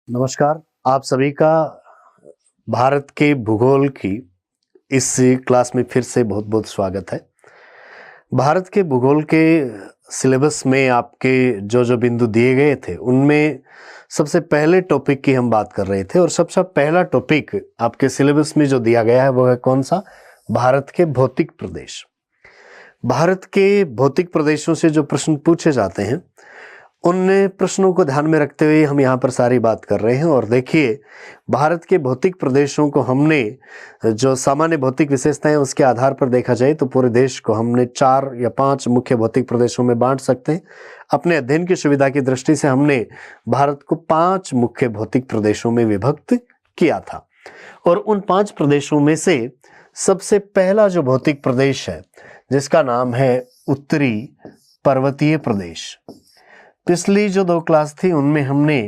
नमस्कार। आप सभी का भारत के भूगोल की इस क्लास में फिर से बहुत बहुत स्वागत है। भारत के भूगोल के सिलेबस में आपके जो जो बिंदु दिए गए थे उनमें सबसे पहले टॉपिक की हम बात कर रहे थे और सबसे पहला टॉपिक आपके सिलेबस में जो दिया गया है वो है कौन सा? भारत के भौतिक प्रदेश। भारत के भौतिक प्रदेशों से जो प्रश्न पूछे जाते हैं उन प्रश्नों को ध्यान में रखते हुए हम यहाँ पर सारी बात कर रहे हैं। और देखिए, भारत के भौतिक प्रदेशों को हमने जो सामान्य भौतिक विशेषताएं उसके आधार पर देखा जाए तो पूरे देश को हमने 4 या 5 मुख्य भौतिक प्रदेशों में बांट सकते हैं। अपने अध्ययन की सुविधा की दृष्टि से हमने भारत को 5 मुख्य भौतिक प्रदेशों में विभक्त किया था और उन 5 प्रदेशों में से सबसे पहला जो भौतिक प्रदेश है जिसका नाम है उत्तरी पर्वतीय प्रदेश। पिछली जो 2 क्लास थी उनमें हमने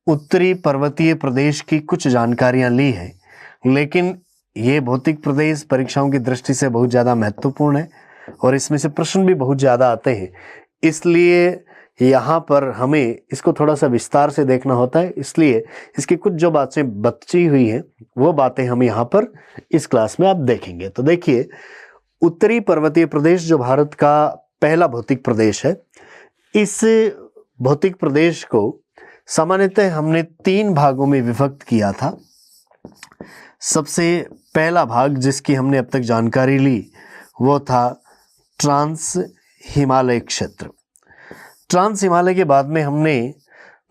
उत्तरी पर्वतीय प्रदेश की कुछ जानकारियां ली है, लेकिन ये भौतिक प्रदेश परीक्षाओं की दृष्टि से बहुत ज़्यादा महत्वपूर्ण है और इसमें से प्रश्न भी बहुत ज़्यादा आते हैं। इसलिए यहाँ पर हमें इसको थोड़ा सा विस्तार से देखना होता है, इसलिए इसकी कुछ जो बातें बची हुई हैं वो बातें हम यहाँ पर इस क्लास में आप देखेंगे। तो देखिए, उत्तरी पर्वतीय प्रदेश जो भारत का पहला भौतिक प्रदेश है, इस भौतिक प्रदेश को सामान्यतः हमने 3 भागों में विभक्त किया था। सबसे पहला भाग जिसकी हमने अब तक जानकारी ली वो था ट्रांस हिमालय क्षेत्र। ट्रांस हिमालय के बाद में हमने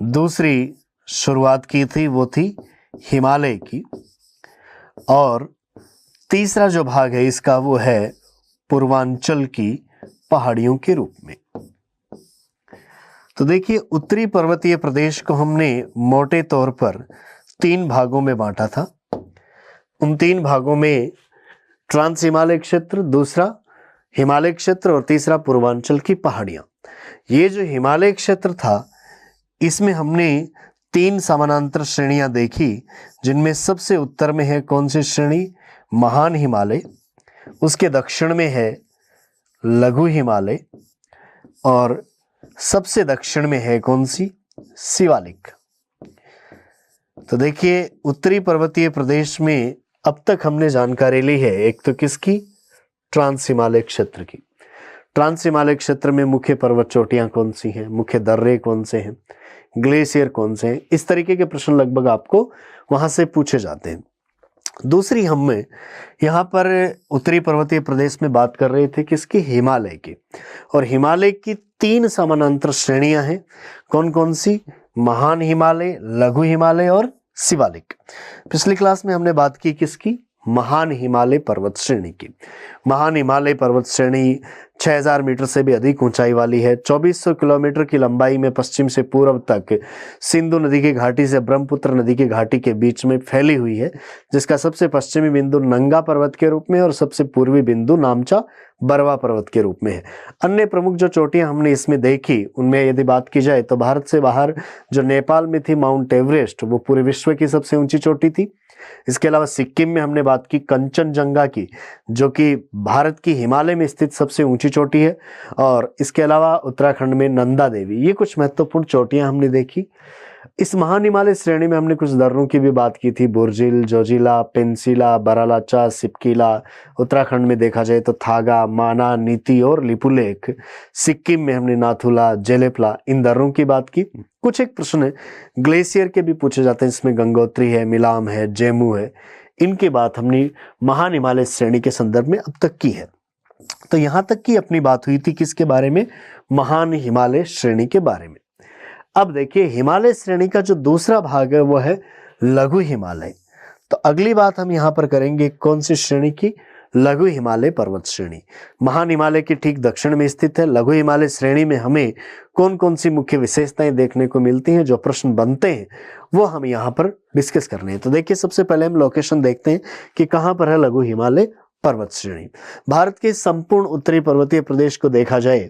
दूसरी शुरुआत की थी वो थी हिमालय की, और तीसरा जो भाग है इसका वो है पूर्वांचल की पहाड़ियों के रूप में। तो देखिए, उत्तरी पर्वतीय प्रदेश को हमने मोटे तौर पर 3 भागों में बांटा था। उन 3 भागों में ट्रांस हिमालय क्षेत्र, दूसरा हिमालय क्षेत्र और तीसरा पूर्वांचल की पहाड़ियां। ये जो हिमालय क्षेत्र था इसमें हमने 3 समानांतर श्रेणियां देखी, जिनमें सबसे उत्तर में है कौन सी श्रेणी? महान हिमालय। उसके दक्षिण में है लघु हिमालय और सबसे दक्षिण में है कौन सी? शिवालिक। तो देखिए, उत्तरी पर्वतीय प्रदेश में अब तक हमने जानकारी ली है एक तो किसकी? ट्रांस हिमालय क्षेत्र की। ट्रांस हिमालय क्षेत्र में मुख्य पर्वत चोटियां कौन सी हैं, मुख्य दर्रे कौन से हैं, ग्लेशियर कौन से हैं, इस तरीके के प्रश्न लगभग आपको वहां से पूछे जाते हैं। दूसरी हम यहाँ पर उत्तरी पर्वतीय प्रदेश में बात कर रहे थे किसकी? हिमालय की। और हिमालय की 3 समानांतर श्रेणियां हैं। कौन कौन सी? महान हिमालय, लघु हिमालय और शिवालिक। पिछली क्लास में हमने बात की किसकी? महान हिमालय पर्वत श्रेणी की। महान हिमालय पर्वत श्रेणी 6000 मीटर से भी अधिक ऊंचाई वाली है। 2400 किलोमीटर की लंबाई में पश्चिम से पूर्व तक सिंधु नदी की घाटी से ब्रह्मपुत्र नदी की घाटी के बीच में फैली हुई है, जिसका सबसे पश्चिमी बिंदु नंगा पर्वत के रूप में और सबसे पूर्वी बिंदु नामचा बरवा पर्वत के रूप में है। अन्य प्रमुख जो चोटियां हमने इसमें देखी उनमें यदि बात की जाए तो भारत से बाहर जो नेपाल में थी माउंट एवरेस्ट, वो पूरे विश्व की सबसे ऊंची चोटी थी। इसके अलावा सिक्किम में हमने बात की कंचनजंगा की, जो कि भारत की हिमालय में स्थित सबसे ऊंची चोटी है। और इसके अलावा उत्तराखंड में नंदा देवी। ये कुछ महत्वपूर्ण चोटियां हमने देखी। इस महान हिमालय श्रेणी में हमने कुछ दर्रों की भी बात की थी, बुर्जिल, जोजिला, पेंसिला, बरालाचा, सिपकिला। उत्तराखंड में देखा जाए तो थागा, माना, नीति और लिपुलेख। सिक्किम में हमने नाथुला, जेलेपला, इन दर्रों की बात की। कुछ एक प्रश्न ग्लेशियर के भी पूछे जाते हैं, इसमें गंगोत्री है, मिलाम है, जेमू है। इनकी बात हमने महान हिमालय श्रेणी के संदर्भ में अब तक की है। तो यहां तक की अपनी बात हुई थी किसके बारे में? महान हिमालय श्रेणी के बारे में। अब देखिए, हिमालय श्रेणी का जो दूसरा भाग है वो है लघु हिमालय। तो अगली बात हम यहाँ पर करेंगे कौन सी श्रेणी की? लघु हिमालय पर्वत श्रेणी। महान हिमालय के ठीक दक्षिण में स्थित है। लघु हिमालय श्रेणी में हमें कौन कौन सी मुख्य विशेषताएं देखने को मिलती हैं, जो प्रश्न बनते हैं वो हम यहाँ पर डिस्कस करने हैं। तो देखिए, सबसे पहले हम लोकेशन देखते हैं कि कहाँ पर है लघु हिमालय पर्वत श्रेणी। भारत के संपूर्ण उत्तरी पर्वतीय प्रदेश को देखा जाए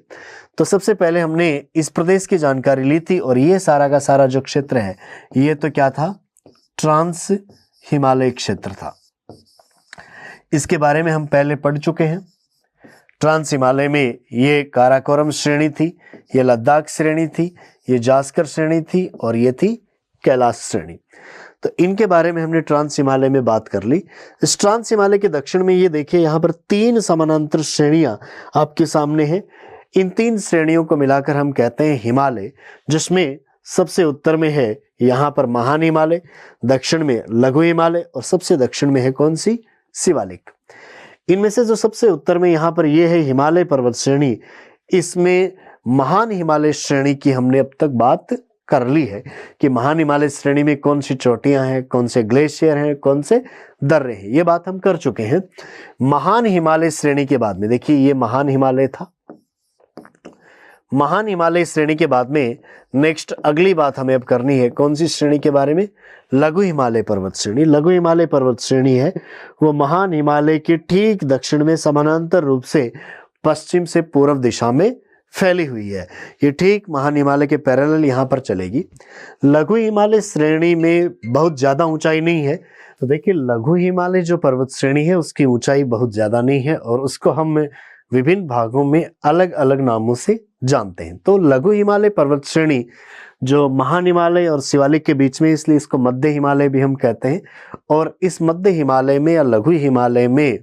तो सबसे पहले हमने इस प्रदेश की जानकारी ली थी, और ये सारा का सारा जो क्षेत्र है ये तो क्या था? ट्रांस हिमालय क्षेत्र था। इसके बारे में हम पहले पढ़ चुके हैं। ट्रांस हिमालय में ये काराकोरम श्रेणी थी, ये लद्दाख श्रेणी थी, ये जास्कर श्रेणी थी और ये थी कैलाश श्रेणी। तो इनके बारे में हमने ट्रांस हिमालय में बात कर ली। इस ट्रांस हिमालय के दक्षिण में ये देखिए यहाँ पर 3 समानांतर श्रेणियां आपके सामने हैं। इन 3 श्रेणियों को मिलाकर हम कहते हैं हिमालय, जिसमें सबसे उत्तर में है यहाँ पर महान हिमालय, दक्षिण में लघु हिमालय और सबसे दक्षिण में है कौन सी, शिवालिक। इनमें से जो सबसे उत्तर में यहाँ पर ये है हिमालय पर्वत श्रेणी, इसमें महान हिमालय श्रेणी की हमने अब तक बात कर ली है कि महान हिमालय श्रेणी में कौन सी चोटियां हैं, कौन से ग्लेशियर हैं, कौन से दर्रे हैं, ये बात हम कर चुके हैं। महान हिमालय श्रेणी के बाद में देखिए ये महान हिमालय था। महान हिमालय श्रेणी के बाद में नेक्स्ट अगली बात हमें अब करनी है कौन सी श्रेणी के बारे में, लघु हिमालय पर्वत श्रेणी। लघु हिमालय पर्वत श्रेणी है वो महान हिमालय के ठीक दक्षिण में समानांतर रूप से पश्चिम से पूर्व दिशा में फैली हुई है। ये ठीक महान हिमालय के पैरेलल यहाँ पर चलेगी। लघु हिमालय श्रेणी में बहुत ज्यादा ऊंचाई नहीं है। तो देखिए लघु हिमालय जो पर्वत श्रेणी है उसकी ऊंचाई बहुत ज्यादा नहीं है और उसको हम विभिन्न भागों में अलग अलग नामों से जानते हैं। तो लघु हिमालय पर्वत श्रेणी जो महान हिमालय और शिवालिक के बीच में, इसलिए इसको मध्य हिमालय भी हम कहते हैं। और इस मध्य हिमालय में या लघु हिमालय में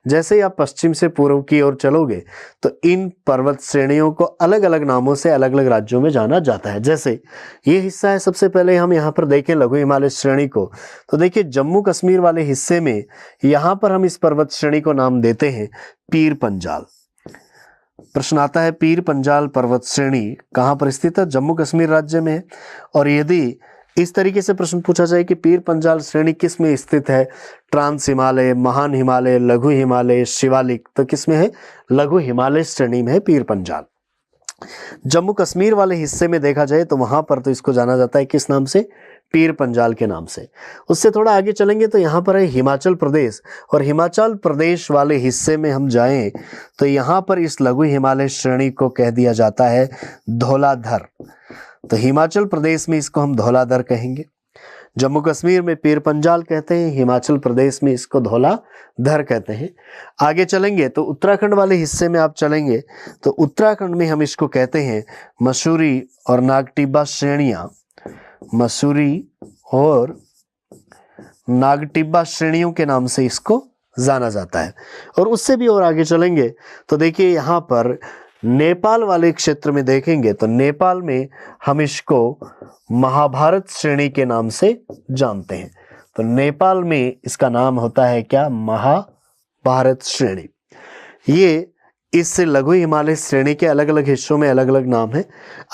जैसे ही आप पश्चिम से पूर्व की ओर चलोगे तो इन पर्वत श्रेणियों को अलग अलग नामों से अलग अलग राज्यों में जाना जाता है। जैसे ये हिस्सा है, सबसे पहले हम यहाँ पर देखें लघु हिमालय श्रेणी को, तो देखिए जम्मू कश्मीर वाले हिस्से में यहाँ पर हम इस पर्वत श्रेणी को नाम देते हैं पीर पंजाल। प्रश्न आता है पीर पंजाल पर्वत श्रेणी कहां पर स्थित है, जम्मू कश्मीर राज्य में है। और यदि इस तरीके से प्रश्न पूछा जाए कि पीर पंजाल श्रेणी किस में स्थित है, ट्रांस हिमालय, महान हिमालय, लघु हिमालय, शिवालिक, तो किस में है, लघु हिमालय श्रेणी में है पीर पंजाल। जम्मू कश्मीर वाले हिस्से में देखा जाए तो वहां पर तो इसको जाना जाता है किस नाम से, पीर पंजाल के नाम से। उससे थोड़ा आगे चलेंगे तो यहाँ पर है हिमाचल प्रदेश, और हिमाचल प्रदेश वाले हिस्से में हम जाएं तो यहाँ पर इस लघु हिमालय श्रेणी को कह दिया जाता है धौलाधर। तो हिमाचल प्रदेश में इसको हम धौलाधर कहेंगे, जम्मू कश्मीर में पीर पंजाल कहते हैं, हिमाचल प्रदेश में इसको धौलाधर कहते हैं। आगे चलेंगे तो उत्तराखंड वाले हिस्से में आप चलेंगे तो उत्तराखंड में हम इसको कहते हैं मसूरी और नागटिब्बा श्रेणियां, मसूरी और नागटिब्बा श्रेणियों के नाम से इसको जाना जाता है। और उससे भी और आगे चलेंगे तो देखिए यहाँ पर नेपाल वाले क्षेत्र में देखेंगे तो नेपाल में हम इसको महाभारत श्रेणी के नाम से जानते हैं। तो नेपाल में इसका नाम होता है क्या, महाभारत श्रेणी। ये इससे लघु हिमालय श्रेणी के अलग अलग हिस्सों में अलग अलग नाम है।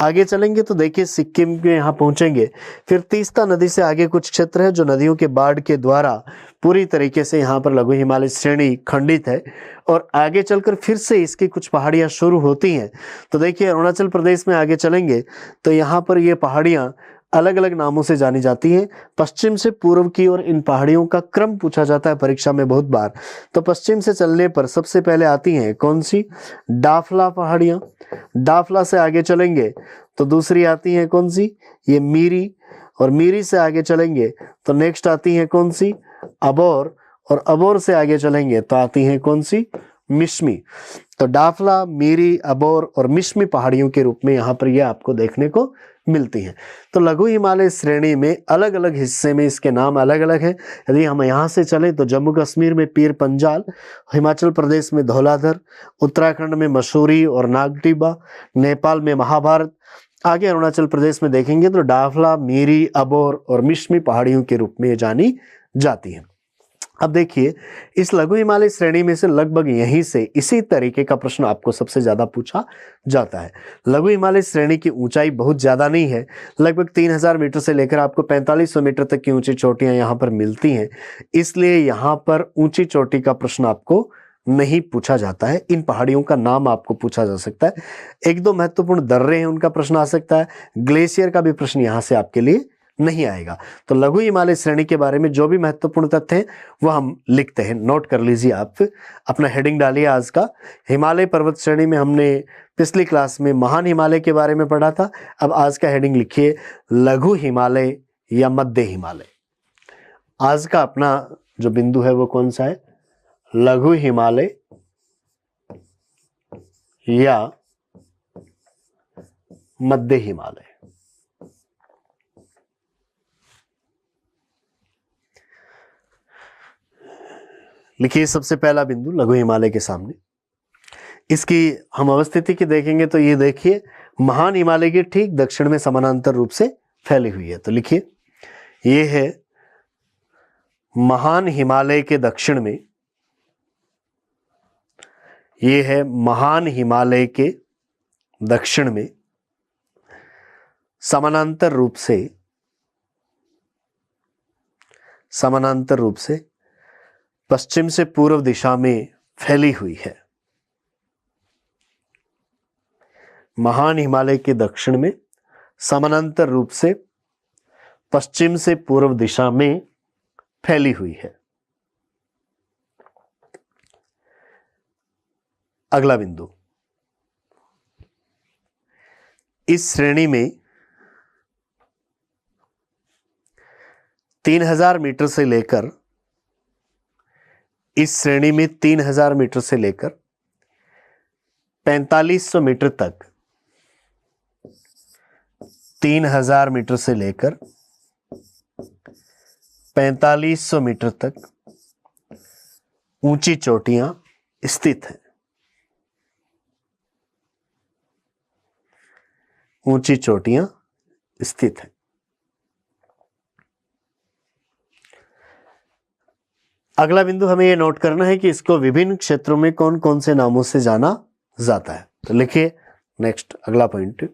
आगे चलेंगे तो देखिए सिक्किम के यहाँ पहुंचेंगे, फिर तीस्ता नदी से आगे कुछ क्षेत्र है जो नदियों के बाढ़ के द्वारा पूरी तरीके से यहाँ पर लघु हिमालय श्रेणी खंडित है। और आगे चलकर फिर से इसकी कुछ पहाड़ियाँ शुरू होती हैं। तो देखिए अरुणाचल प्रदेश में आगे चलेंगे तो यहाँ पर ये पहाड़ियाँ अलग अलग नामों से जानी जाती हैं। पश्चिम से पूर्व की ओर इन पहाड़ियों का क्रम पूछा जाता है परीक्षा में बहुत बार। तो पश्चिम से चलने पर सबसे पहले आती हैं कौन सी, डाफला पहाड़ियाँ। डाफला से आगे चलेंगे तो दूसरी आती हैं कौन सी, ये मीरी। और मीरी से आगे चलेंगे तो नेक्स्ट आती हैं कौन सी, अबोर। और अबोर से आगे चलेंगे तो आती हैं कौन सी, मिश्मी। तो डाफला, मीरी, अबोर और मिश्मी पहाड़ियों के रूप में यहाँ पर यह आपको देखने को मिलती हैं। तो लघु हिमालय श्रेणी में अलग अलग हिस्से में इसके नाम अलग अलग हैं। यदि हम यहाँ से चलें तो जम्मू कश्मीर में पीर पंजाल, हिमाचल प्रदेश में धौलाधर, उत्तराखंड में मसूरी और नागटिब्बा, नेपाल में महाभारत, आगे अरुणाचल प्रदेश में देखेंगे तो डाफला, मीरी, अबोर और मिश्मी पहाड़ियों के रूप में जानी जाती है। अब देखिए इस लघु हिमालय श्रेणी में से लगभग यहीं से इसी तरीके का प्रश्न आपको सबसे ज्यादा पूछा जाता है। लघु हिमालय श्रेणी की ऊंचाई बहुत ज्यादा नहीं है, लगभग 3000 मीटर से लेकर आपको 4500 मीटर तक की ऊंची चोटियां यहाँ पर मिलती हैं। इसलिए यहाँ पर ऊंची चोटी का प्रश्न आपको नहीं पूछा जाता है। इन पहाड़ियों का नाम आपको पूछा जा सकता है। एक दो महत्वपूर्ण दर्रे हैं उनका प्रश्न आ सकता है, ग्लेशियर का भी प्रश्न यहाँ से आपके लिए नहीं आएगा। तो लघु हिमालय श्रेणी के बारे में जो भी महत्वपूर्ण तथ्य हैं वो हम लिखते हैं, नोट कर लीजिए। आप अपना हेडिंग डालिए आज का। हिमालय पर्वत श्रेणी में हमने पिछली क्लास में महान हिमालय के बारे में पढ़ा था। अब आज का हेडिंग लिखिए लघु हिमालय या मध्य हिमालय। आज का अपना जो बिंदु है वो कौन सा है, लघु हिमालय या मध्य हिमालय। लिखिए सबसे पहला बिंदु लघु हिमालय के सामने। इसकी हम अवस्थिति की देखेंगे तो ये देखिए महान हिमालय के ठीक दक्षिण में समानांतर रूप से फैली हुई है। तो लिखिए ये है महान हिमालय के दक्षिण में, ये है महान हिमालय के दक्षिण में समानांतर रूप से पश्चिम से पूर्व दिशा में फैली हुई है। महान हिमालय के दक्षिण में समानांतर रूप से पश्चिम से पूर्व दिशा में फैली हुई है। अगला बिंदु, इस श्रेणी में 3000 मीटर से लेकर, इस श्रेणी में 3000 मीटर से लेकर 4500 मीटर तक, 3000 मीटर से लेकर 4500 मीटर तक ऊंची चोटियां स्थित हैं। ऊंची चोटियां स्थित हैं। अगला बिंदु हमें यह नोट करना है कि इसको विभिन्न क्षेत्रों में कौन कौन से नामों से जाना जाता है। तो लिखिए नेक्स्ट अगला पॉइंट,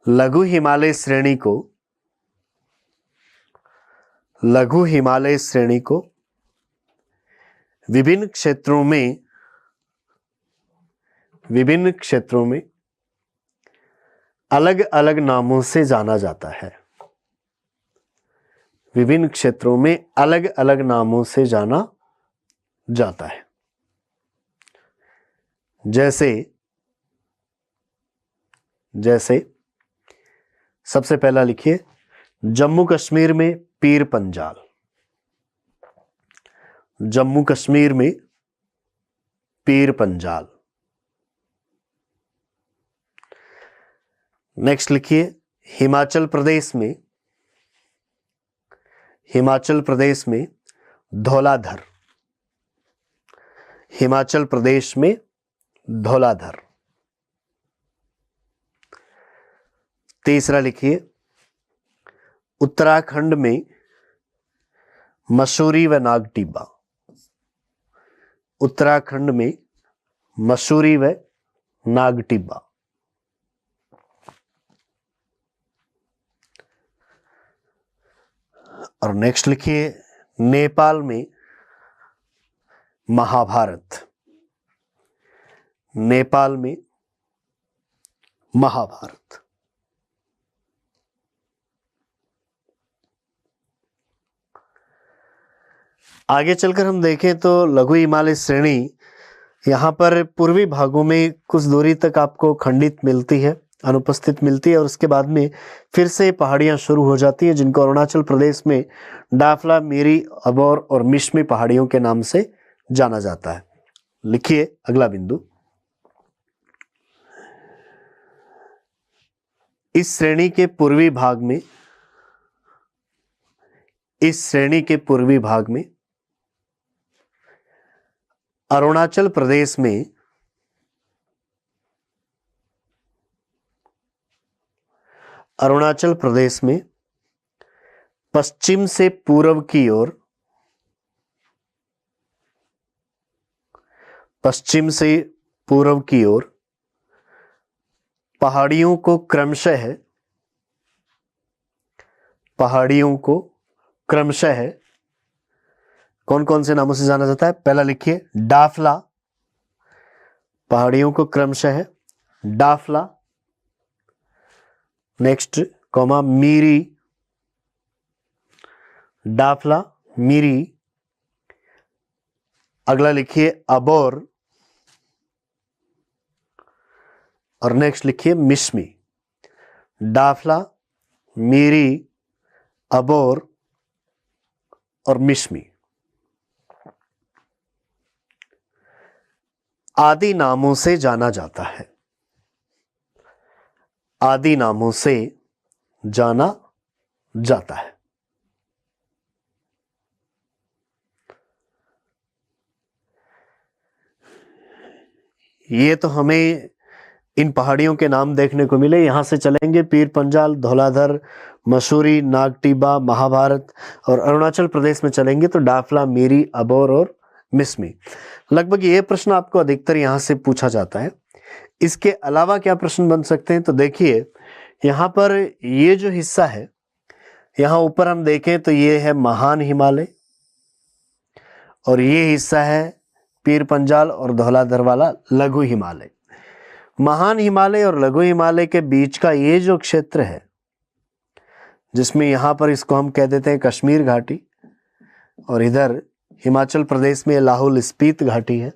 लघु हिमालय श्रेणी को, लघु हिमालय श्रेणी को विभिन्न क्षेत्रों में अलग अलग नामों से जाना जाता है। विभिन्न क्षेत्रों में अलग अलग नामों से जाना जाता है। जैसे सबसे पहला लिखिए जम्मू कश्मीर में पीर पंजाल, जम्मू कश्मीर में पीर पंजाल। नेक्स्ट लिखिए हिमाचल प्रदेश में, हिमाचल प्रदेश में धौलाधर, हिमाचल प्रदेश में धौलाधर। तीसरा लिखिए उत्तराखंड में मसूरी व नागटिब्बा, उत्तराखंड में मसूरी व नागटिब्बा। और नेक्स्ट लिखिए नेपाल में महाभारत, नेपाल में महाभारत। आगे चलकर हम देखें तो लघु हिमालय श्रेणी यहाँ पर पूर्वी भागों में कुछ दूरी तक आपको खंडित मिलती है, अनुपस्थित मिलती है, और उसके बाद में फिर से पहाड़ियाँ शुरू हो जाती हैं जिनको अरुणाचल प्रदेश में डाफला, मिरी, अबोर और मिश्मी पहाड़ियों के नाम से जाना जाता है। लिखिए अगला बिंदु, इस श्रेणी के पूर्वी भाग में, इस श्रेणी के पूर्वी भाग में अरुणाचल प्रदेश में अरुणाचल प्रदेश में पश्चिम से पूर्व की ओर, पश्चिम से पूर्व की ओर पहाड़ियों को क्रमशः, पहाड़ियों को क्रमशः कौन कौन से नामों से जाना जाता है। पहला लिखिए डाफला, पहाड़ियों को क्रमशः डाफला। नेक्स्ट कॉमा मिरी, डाफला, मिरी। अगला लिखिए अबोर, और नेक्स्ट लिखिए मिश्मी। डाफला, मिरी, अबोर और मिश्मी आदि नामों से जाना जाता है, आदि नामों से जाना जाता है। ये तो हमें इन पहाड़ियों के नाम देखने को मिले। यहाँ से चलेंगे पीर पंजाल, धौलाधर, मसूरी, नागटिब्बा, महाभारत, और अरुणाचल प्रदेश में चलेंगे तो डाफला, मीरी, अबोर और मिसमी। लगभग ये प्रश्न आपको अधिकतर यहाँ से पूछा जाता है। इसके अलावा क्या प्रश्न बन सकते हैं, तो देखिए यहाँ पर ये जो हिस्सा है, यहाँ ऊपर हम देखें तो ये है महान हिमालय, और ये हिस्सा है पीर पंजाल और धौलाधर वाला लघु हिमालय। महान हिमालय और लघु हिमालय के बीच का ये जो क्षेत्र है, जिसमें यहाँ पर इसको हम कह देते हैं कश्मीर घाटी, और इधर हिमाचल प्रदेश में लाहौल स्पीति घाटी है।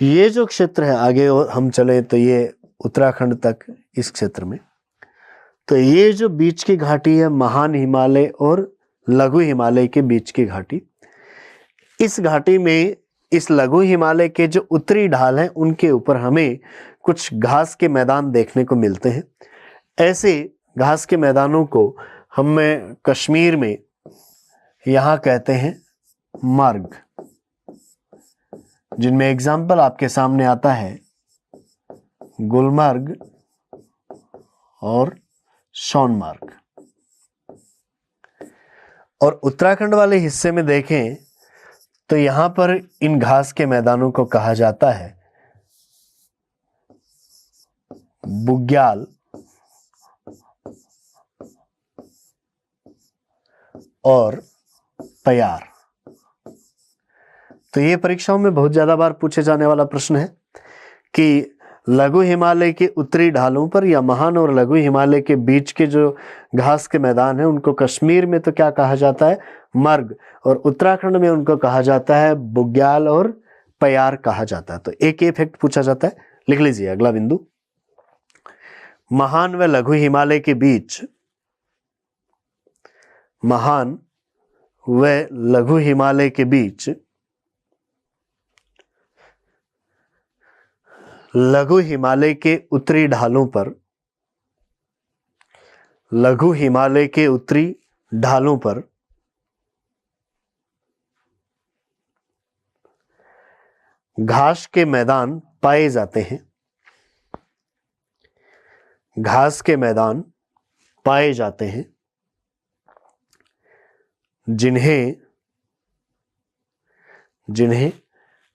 ये जो क्षेत्र है, आगे और हम चले तो ये उत्तराखंड तक इस क्षेत्र में, तो ये जो बीच की घाटी है महान हिमालय और लघु हिमालय के बीच की घाटी, इस घाटी में इस लघु हिमालय के जो उत्तरी ढाल हैं उनके ऊपर हमें कुछ घास के मैदान देखने को मिलते हैं। ऐसे घास के मैदानों को हम कश्मीर में यहाँ कहते हैं मार्ग, जिनमें एग्जाम्पल आपके सामने आता है गुलमर्ग और सोनमार्ग। और उत्तराखंड वाले हिस्से में देखें तो यहां पर इन घास के मैदानों को कहा जाता है बुग्याल और पयार। तो ये परीक्षाओं में बहुत ज्यादा बार पूछे जाने वाला प्रश्न है कि लघु हिमालय के उत्तरी ढालों पर या महान और लघु हिमालय के बीच के जो घास के मैदान है उनको कश्मीर में तो क्या कहा जाता है, मर्ग, और उत्तराखंड में उनको कहा जाता है बुग्याल और पयार कहा जाता है। तो एक फैक्ट पूछा जाता है, लिख लीजिए अगला बिंदु। महान व लघु हिमालय के बीच, महान व लघु हिमालय के बीच लघु हिमालय के उत्तरी ढालों पर, लघु हिमालय के उत्तरी ढालों पर घास के मैदान पाए जाते हैं, घास के मैदान पाए जाते हैं, जिन्हें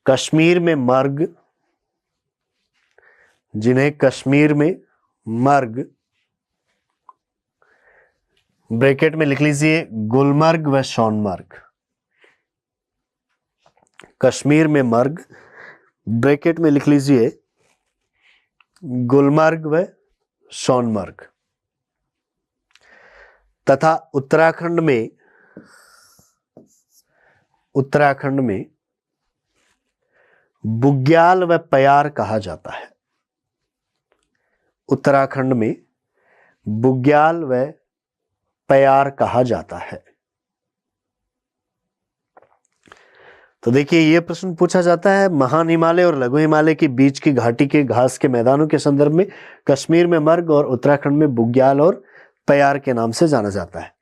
कश्मीर में मर्ग, जिन्हें कश्मीर में मर्ग, ब्रैकेट में लिख लीजिए गुलमर्ग व सोनमर्ग। कश्मीर में मर्ग, ब्रैकेट में लिख लीजिए गुलमर्ग व सोनमर्ग, तथा उत्तराखंड में बुग्याल व पयार कहा जाता है। उत्तराखंड में बुग्याल व पयार कहा जाता है। तो देखिए ये प्रश्न पूछा जाता है महान हिमालय और लघु हिमालय के बीच की घाटी के घास के मैदानों के संदर्भ में कश्मीर में मर्ग और उत्तराखंड में बुग्याल और पयार के नाम से जाना जाता है।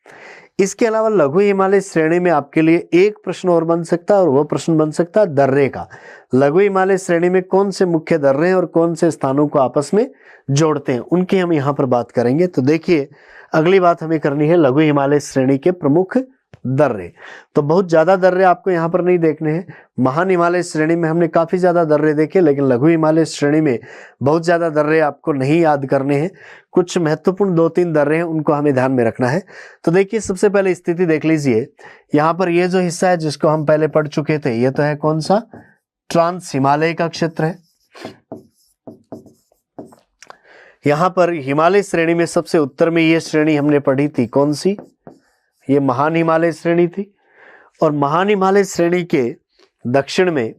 इसके अलावा लघु हिमालय श्रेणी में आपके लिए एक प्रश्न और बन सकता है, और वह प्रश्न बन सकता है दर्रे का। लघु हिमालय श्रेणी में कौन से मुख्य दर्रे हैं और कौन से स्थानों को आपस में जोड़ते हैं, उनकी हम यहाँ पर बात करेंगे। तो देखिए अगली बात हमें करनी है लघु हिमालय श्रेणी के प्रमुख दर्रे। तो बहुत ज्यादा दर्रे आपको यहाँ पर नहीं देखने हैं। महान हिमालय श्रेणी में हमने काफी ज्यादा दर्रे देखे, लेकिन लघु हिमालय श्रेणी में बहुत ज्यादा दर्रे आपको नहीं याद करने हैं। कुछ महत्वपूर्ण 2-3 दर्रे हैं, उनको हमें ध्यान में रखना है। तो देखिए सबसे पहले स्थिति देख लीजिए। यहाँ पर ये जो हिस्सा है जिसको हम पहले पढ़ चुके थे, ये तो है कौन सा, ट्रांस हिमालय का क्षेत्र है। यहाँ पर हिमालय श्रेणी में सबसे उत्तर में ये श्रेणी हमने पढ़ी थी, कौन सी, ये महान हिमालय श्रेणी थी। और महान हिमालय श्रेणी के दक्षिण में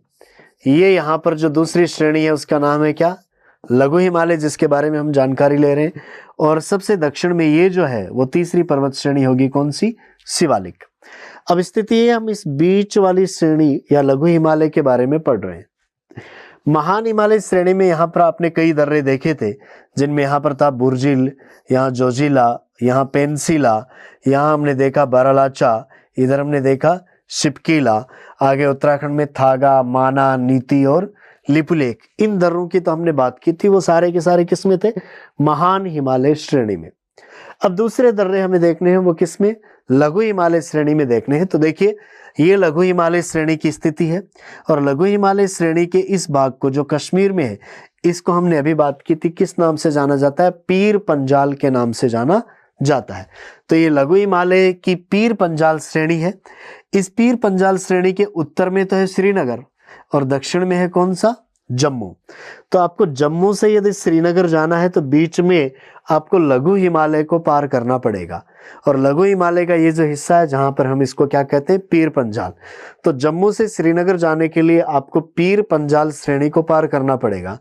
ये यहाँ पर जो दूसरी श्रेणी है उसका नाम है क्या, लघु हिमालय, जिसके बारे में हम जानकारी ले रहे हैं। और सबसे दक्षिण में ये जो है वो तीसरी पर्वत श्रेणी होगी, कौन सी, शिवालिक। अब स्थिति है हम इस बीच वाली श्रेणी या लघु हिमालय के बारे में पढ़ रहे हैं। महान हिमालय श्रेणी में यहाँ पर आपने कई दर्रे देखे थे, जिनमें यहाँ पर था बुर्जिल, यहाँ जोजिला, यहाँ पेंसिला, यहाँ हमने देखा बारालाचा, इधर हमने देखा शिपकीला, आगे उत्तराखंड में थागा, माना, नीति और लिपुलेख, इन दर्रों की तो हमने बात की थी, वो सारे के सारे किस में थे? महान हिमालय श्रेणी में। अब दूसरे दर्रे हमें देखने हैं, वो किस में? लघु हिमालय श्रेणी में देखने हैं। तो देखिए ये लघु हिमालय श्रेणी की स्थिति है, और लघु हिमालय श्रेणी के इस भाग को जो कश्मीर में है, इसको हमने अभी बात की थी, किस नाम से जाना जाता है? पीर पंजाल के नाम से जाना जाता है। तो ये लघु हिमालय की पीर पंजाल श्रेणी है। इस पीर पंजाल श्रेणी के उत्तर में तो है श्रीनगर, और दक्षिण में है कौन सा? जम्मू। तो आपको जम्मू से यदि श्रीनगर जाना है तो बीच में आपको लघु हिमालय को पार करना पड़ेगा, और लघु हिमालय का ये जो हिस्सा है जहां पर हम इसको क्या कहते हैं? पीर पंजाल। तो जम्मू से श्रीनगर जाने के लिए आपको पीर पंजाल श्रेणी को पार करना पड़ेगा,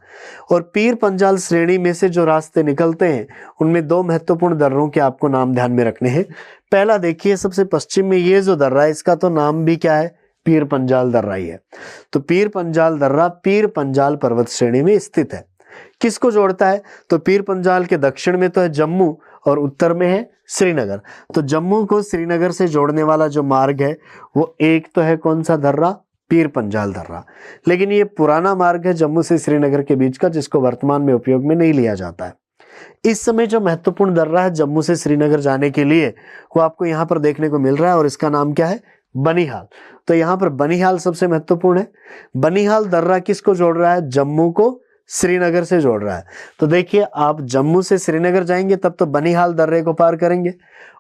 और पीर पंजाल श्रेणी में से जो रास्ते निकलते हैं उनमें दो महत्वपूर्ण दर्रों के आपको नाम ध्यान में रखने हैं। पहला देखिए, सबसे पश्चिम में ये जो दर्रा है, इसका तो नाम भी क्या है? पीर पंजाल दर्रा ही है। तो पीर पंजाल दर्रा पीर पंजाल पर्वत श्रेणी में स्थित है। किसको जोड़ता है? तो पीर पंजाल के दक्षिण में तो है जम्मू, और उत्तर में है श्रीनगर। तो जम्मू को श्रीनगर से जोड़ने वाला जो मार्ग है वो एक तो है कौन सा दर्रा? पीर पंजाल दर्रा। लेकिन ये पुराना मार्ग है जम्मू से श्रीनगर के बीच का, जिसको वर्तमान में उपयोग में नहीं लिया जाता है। इस समय जो महत्वपूर्ण दर्रा है जम्मू से श्रीनगर जाने के लिए, वो आपको यहाँ पर देखने को मिल रहा है, और इसका नाम क्या है? बनिहाल। तो यहाँ पर बनिहाल सबसे महत्वपूर्ण है। बनिहाल दर्रा किसको जोड़ रहा है? जम्मू को श्रीनगर से जोड़ रहा है। तो देखिए, आप जम्मू से श्रीनगर जाएंगे तब तो बनिहाल दर्रे को पार करेंगे,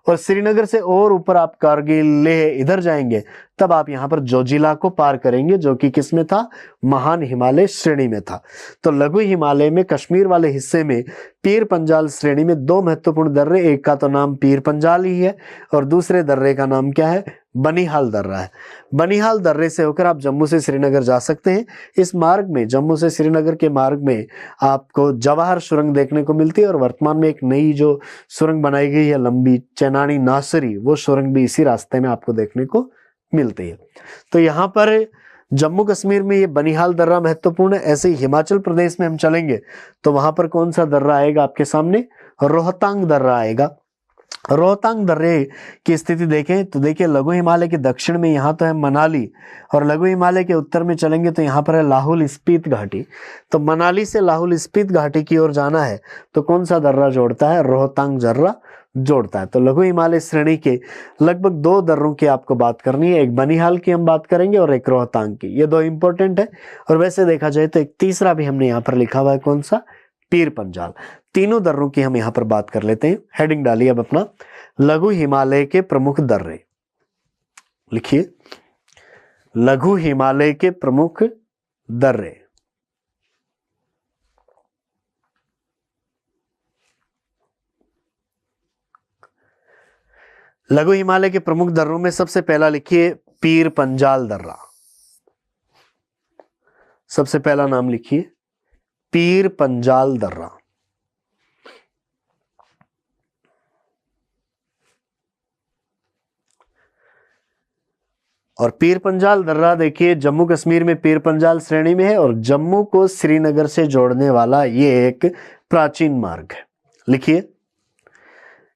और श्रीनगर से और ऊपर आप कारगिल, लेह इधर जाएंगे तब आप यहाँ पर जोजिला को पार करेंगे, जो कि किस में था? महान हिमालय श्रेणी में था। तो लघु हिमालय में कश्मीर वाले हिस्से में पीर पंजाल श्रेणी में दो महत्वपूर्ण दर्रे, एक का तो नाम पीर पंजाल ही है, और दूसरे दर्रे का नाम क्या है? बनिहाल दर्रा है। बनिहाल दर्रे से होकर आप जम्मू से श्रीनगर जा सकते हैं। इस मार्ग में, जम्मू से श्रीनगर के मार्ग में आपको जवाहर सुरंग देखने को मिलती है, और वर्तमान में एक नई जो सुरंग बनाई गई है लंबी, चेनानी नासरी, वो सुरंग भी इसी रास्ते में आपको देखने को मिलती है। तो यहाँ पर जम्मू कश्मीर में ये बनिहाल दर्रा महत्वपूर्ण है। ऐसे ही हिमाचल प्रदेश में हम चलेंगे तो वहां पर कौन सा दर्रा आएगा आपके सामने? रोहतांग दर्रा आएगा। रोहतांग दर्रे की स्थिति देखें तो देखिए, लघु हिमालय के दक्षिण में यहाँ तो है मनाली, और लघु हिमालय के उत्तर में चलेंगे तो यहाँ पर है लाहौल स्पीति घाटी। तो मनाली से लाहौल स्पीति घाटी की ओर जाना है तो कौन सा दर्रा जोड़ता है? रोहतांग दर्रा जोड़ता है। तो लघु हिमालय श्रेणी के लगभग दो दर्रों की आपको बात करनी है, एक बनिहाल की हम बात करेंगे और एक रोहतांग की। ये दो इंपॉर्टेंट है। और वैसे देखा जाए तो एक तीसरा भी हमने यहाँ पर लिखा हुआ है, कौन सा? पीर पंजाल। तीनों दर्रों की हम यहाँ पर बात कर लेते हैं। हेडिंग डालिए अब अपना, लघु हिमालय के प्रमुख दर्रे लिखिए। लघु हिमालय के प्रमुख दर्रे। लघु हिमालय के प्रमुख दर्रों में सबसे पहला लिखिए पीर पंजाल दर्रा। सबसे पहला नाम लिखिए पीर पंजाल दर्रा। और पीर पंजाल दर्रा देखिए जम्मू कश्मीर में पीर पंजाल श्रेणी में है, और जम्मू को श्रीनगर से जोड़ने वाला ये एक प्राचीन मार्ग है। लिखिए,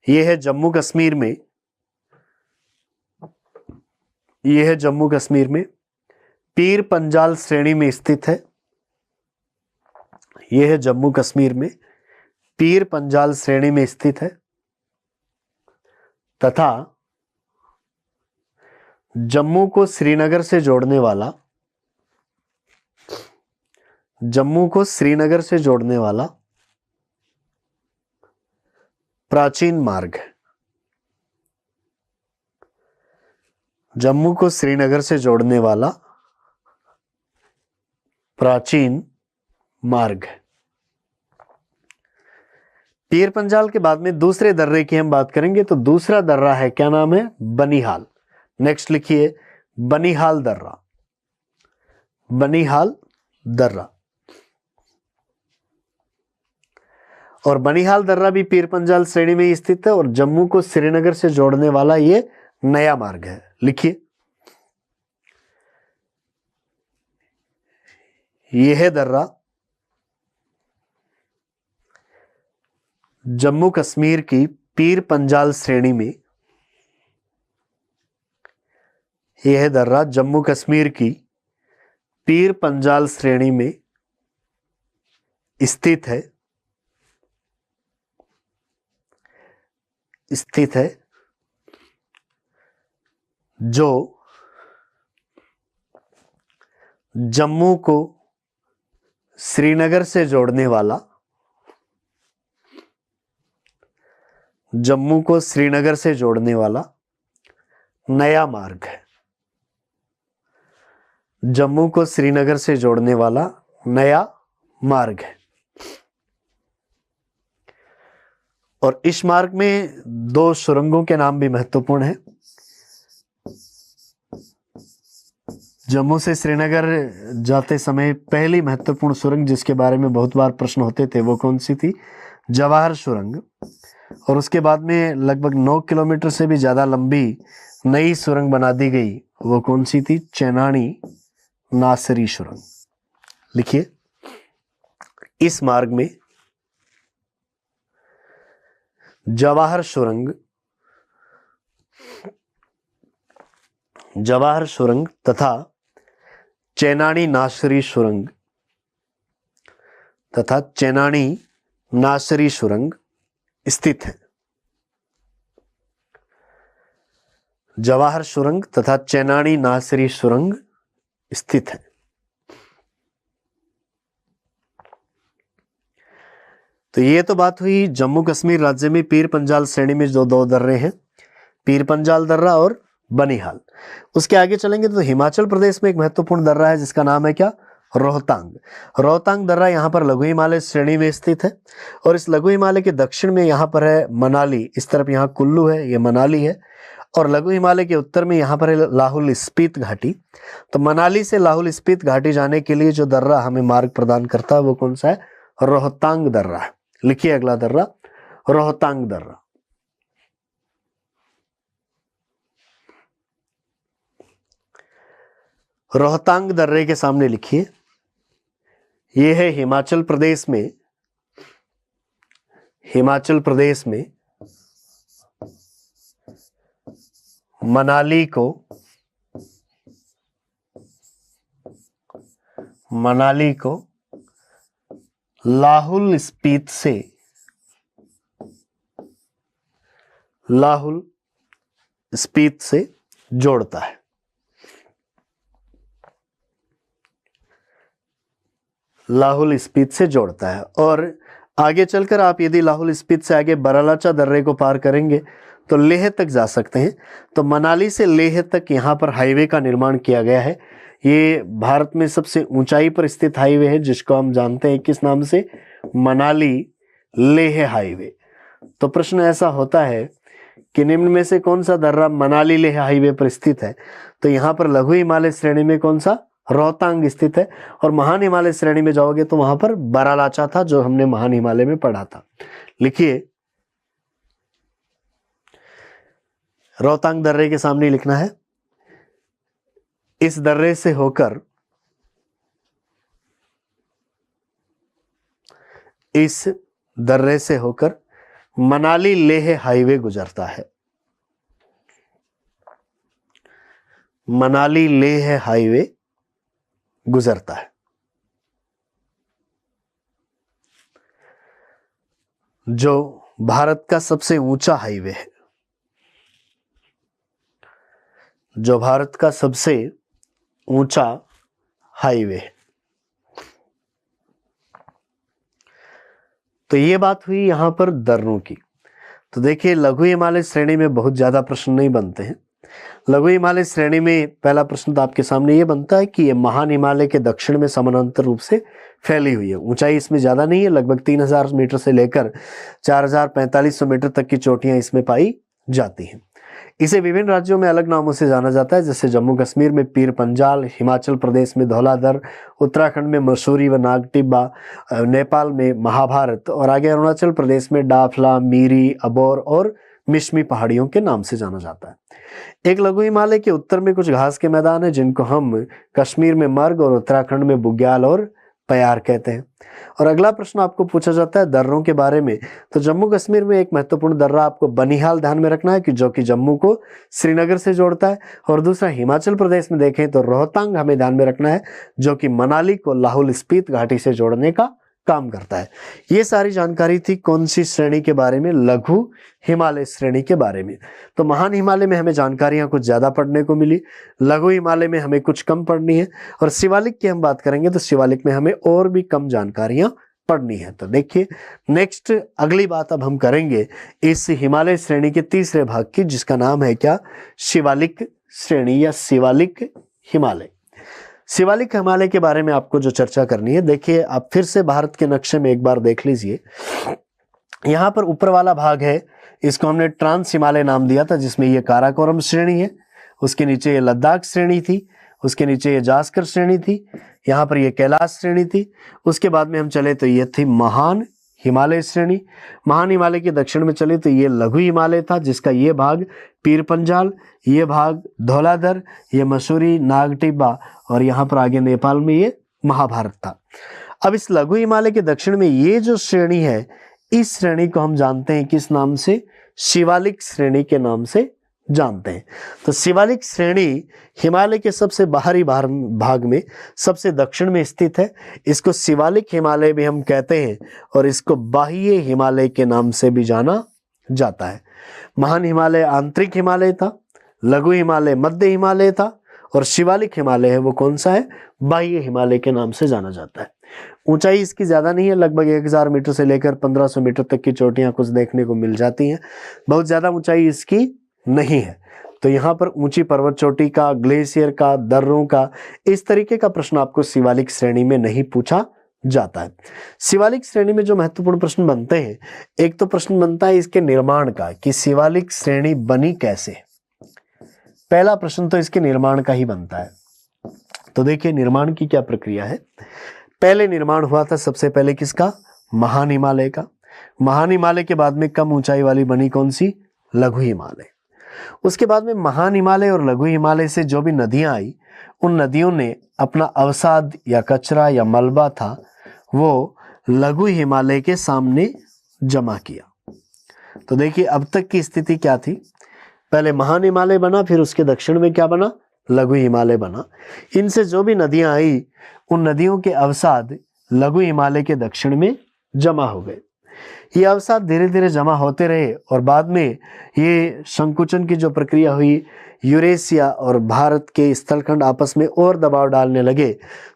ये है जम्मू कश्मीर में, ये है जम्मू कश्मीर में पीर पंजाल श्रेणी में स्थित है। यह है जम्मू कश्मीर में पीर पंजाल श्रेणी में स्थित है, तथा जम्मू को श्रीनगर से जोड़ने वाला, जम्मू को श्रीनगर से जोड़ने वाला प्राचीन मार्ग है। जम्मू को श्रीनगर से जोड़ने वाला प्राचीन मार्ग है। पीर पंजाल के बाद में दूसरे दर्रे की हम बात करेंगे, तो दूसरा दर्रा है, क्या नाम है? बनिहाल। नेक्स्ट लिखिए बनिहाल दर्रा। बनिहाल दर्रा। और बनिहाल दर्रा भी पीर पंजाल श्रेणी में स्थित है, और जम्मू को श्रीनगर से जोड़ने वाला ये नया मार्ग है। लिखिए, यह है दर्रा जम्मू कश्मीर की पीर पंजाल श्रेणी में, यह दर्रा जम्मू कश्मीर की पीर पंजाल श्रेणी में स्थित है, जो जम्मू को श्रीनगर से जोड़ने वाला, जम्मू को श्रीनगर से जोड़ने वाला नया मार्ग है। जम्मू को श्रीनगर से जोड़ने वाला नया मार्ग है। और इस मार्ग में 2 सुरंगों के नाम भी महत्वपूर्ण हैं। जम्मू से श्रीनगर जाते समय पहली महत्वपूर्ण सुरंग जिसके बारे में बहुत बार प्रश्न होते थे वो कौन सी थी? जवाहर सुरंग। और उसके बाद में लगभग 9 किलोमीटर से भी ज्यादा लंबी नई सुरंग बना दी गई, वो कौन सी थी? चेनानी नासरी सुरंग। लिखिए, इस मार्ग में जवाहर सुरंग तथा चेनानी नासरी सुरंग स्थित है। जवाहर सुरंग तथा चेनानी नासरी सुरंग स्थित है। तो ये तो बात हुई जम्मू कश्मीर राज्य में पीर पंजाल श्रेणी में जो 2 दर्रे हैं, पीर पंजाल दर्रा और बनिहाल। उसके आगे चलेंगे तो हिमाचल प्रदेश में एक महत्वपूर्ण दर्रा है जिसका नाम है क्या? रोहतांग दर्रा यहाँ पर लघु हिमालय श्रेणी में स्थित है। और इस लघु हिमालय के दक्षिण में यहाँ पर है मनाली, इस तरफ यहाँ कुल्लू है, ये मनाली है। और लघु हिमालय के उत्तर में यहाँ पर है लाहौल स्पीत घाटी। तो मनाली से लाहौल स्पीत घाटी जाने के लिए जो दर्रा हमें मार्ग प्रदान करता है वो कौन सा है? रोहतांग दर्रा है। लिखिए अगला दर्रा, रोहतांग दर्रा। रोहतांग दर्रे के सामने लिखिए, यह है हिमाचल प्रदेश में मनाली को लाहौल स्पीत से जोड़ता है। लाहौल स्पीत से जोड़ता है। और आगे चलकर आप यदि लाहौल स्पीत से आगे बरालाचा दर्रे को पार करेंगे तो लेह तक जा सकते हैं। तो मनाली से लेह तक यहाँ पर हाईवे का निर्माण किया गया है। ये भारत में सबसे ऊंचाई पर स्थित हाईवे है जिसको हम जानते हैं किस नाम से? मनाली लेह हाईवे। तो प्रश्न ऐसा होता है कि निम्न में से कौन सा दर्रा मनाली लेह हाईवे पर स्थित है? तो यहाँ पर लघु हिमालय श्रेणी में कौन सा? रोहतांग स्थित है। और महान हिमालय श्रेणी में जाओगे तो वहां पर बरालाचा था जो हमने महान हिमालय में पढ़ा था। लिखिए, रोहतांग दर्रे के सामने लिखना है, इस दर्रे से होकर मनाली लेह हाईवे गुजरता है। मनाली लेह हाईवे गुजरता है, जो भारत का सबसे ऊंचा हाईवे है। जो भारत का सबसे ऊंचा हाईवे है। तो ये बात हुई यहां पर दर्रों की। तो देखिए, लघु हिमालय श्रेणी में बहुत ज्यादा प्रश्न नहीं बनते हैं। लघु हिमालय श्रेणी में पहला प्रश्न तो आपके सामने ये बनता है कि ये महान हिमालय के दक्षिण में समानांतर रूप से फैली हुई है। ऊंचाई इसमें ज्यादा नहीं है, लगभग 3000 मीटर से लेकर 4500 मीटर तक की चोटियां इसमें पाई जाती हैं। इसे विभिन्न राज्यों में अलग नामों से जाना जाता है, जैसे जम्मू कश्मीर में पीर पंजाल, हिमाचल प्रदेश में धौलाधर, उत्तराखंड में मसूरी व नागटिब्बा, नेपाल में महाभारत और आगे अरुणाचल प्रदेश में डाफला, मीरी, अबोर और मिश्मी पहाड़ियों के नाम से जाना जाता है। एक लघु हिमालय के उत्तर में कुछ घास के मैदान है जिनको हम कश्मीर में मर्ग और उत्तराखंड में बुग्याल और प्यार कहते हैं। और अगला प्रश्न आपको पूछा जाता है दर्रों के बारे में। तो जम्मू कश्मीर में एक महत्वपूर्ण दर्रा आपको बनिहाल ध्यान में रखना है कि जो कि जम्मू को श्रीनगर से जोड़ता है। और दूसरा हिमाचल प्रदेश में देखें तो रोहतांग हमें ध्यान में रखना है जो कि मनाली को लाहौल स्पीत घाटी से जोड़ने का काम करता है। ये सारी जानकारी थी कौन सी श्रेणी के बारे में, लघु हिमालय श्रेणी के बारे में। तो महान हिमालय में हमें जानकारियां कुछ ज्यादा पढ़ने को मिली, लघु हिमालय में हमें कुछ कम पढ़नी है, और शिवालिक की हम बात करेंगे तो शिवालिक में हमें और भी कम जानकारियां पढ़नी है। तो देखिए नेक्स्ट अगली बात अब हम करेंगे इस हिमालय श्रेणी के तीसरे भाग की, जिसका नाम है क्या, शिवालिक श्रेणी या शिवालिक हिमालय। शिवालिक हिमालय के बारे में आपको जो चर्चा करनी है, देखिए आप फिर से भारत के नक्शे में एक बार देख लीजिए। यहाँ पर ऊपर वाला भाग है, इसको हमने ट्रांस हिमालय नाम दिया था, जिसमें ये काराकोरम श्रेणी है, उसके नीचे ये लद्दाख श्रेणी थी, उसके नीचे ये जास्कर श्रेणी थी, यहाँ पर ये कैलाश श्रेणी थी। उसके बाद में हम चले तो ये थी महान हिमालय श्रेणी। महान हिमालय के दक्षिण में चले तो ये लघु हिमालय था, जिसका ये भाग पीर पंजाल, ये भाग धौलाधर, ये मसूरी, नागटिब्बा, और यहाँ पर आगे नेपाल में ये महाभारत था। अब इस लघु हिमालय के दक्षिण में ये जो श्रेणी है, इस श्रेणी को हम जानते हैं किस नाम से, शिवालिक श्रेणी के नाम से जानते हैं। तो शिवालिक श्रेणी हिमालय के सबसे बाहरी भाग में सबसे दक्षिण में स्थित है। इसको शिवालिक हिमालय भी हम कहते हैं, और इसको बाह्य हिमालय के नाम से भी जाना जाता है। महान हिमालय आंतरिक हिमालय था, लघु हिमालय मध्य हिमालय था, और शिवालिक हिमालय है वो कौन सा है, बाह्य हिमालय के नाम से जाना जाता है। ऊंचाई इसकी ज्यादा नहीं है, लगभग 1000 मीटर से लेकर 1500 मीटर तक की चोटियां कुछ देखने को मिल जाती हैं, बहुत ज्यादा ऊंचाई इसकी नहीं है। तो यहाँ पर ऊंची पर्वत चोटी का, ग्लेशियर का, दर्रों का, इस तरीके का प्रश्न आपको शिवालिक श्रेणी में नहीं पूछा जाता है। शिवालिक श्रेणी में जो महत्वपूर्ण प्रश्न बनते हैं, एक तो प्रश्न बनता है इसके निर्माण का, कि शिवालिक श्रेणी बनी कैसे। पहला प्रश्न तो इसके निर्माण का ही बनता है। तो देखिए निर्माण की क्या प्रक्रिया है। पहले निर्माण हुआ था सबसे पहले किसका, महान हिमालय का। महान हिमालय के बाद में कम ऊंचाई वाली बनी कौन सी, लघु हिमालय। उसके बाद में महान हिमालय और लघु हिमालय से जो भी नदियां आई, उन नदियों ने अपना अवसाद या कचरा या मलबा था वो लघु हिमालय के सामने जमा किया। तो देखिए अब तक की स्थिति क्या थी, पहले महान हिमालय बना, फिर उसके दक्षिण में क्या बना, लघु हिमालय बना। इनसे जो भी नदियां आई, उन नदियों के अवसाद लघु हिमालय के दक्षिण में जमा हो गए। ये अवसाद धीरे धीरे जमा होते रहे, और बाद में ये संकुचन की जो प्रक्रिया हुई, यूरेशिया और भारत के स्थलखंड आपस में और दबाव डालने लगे,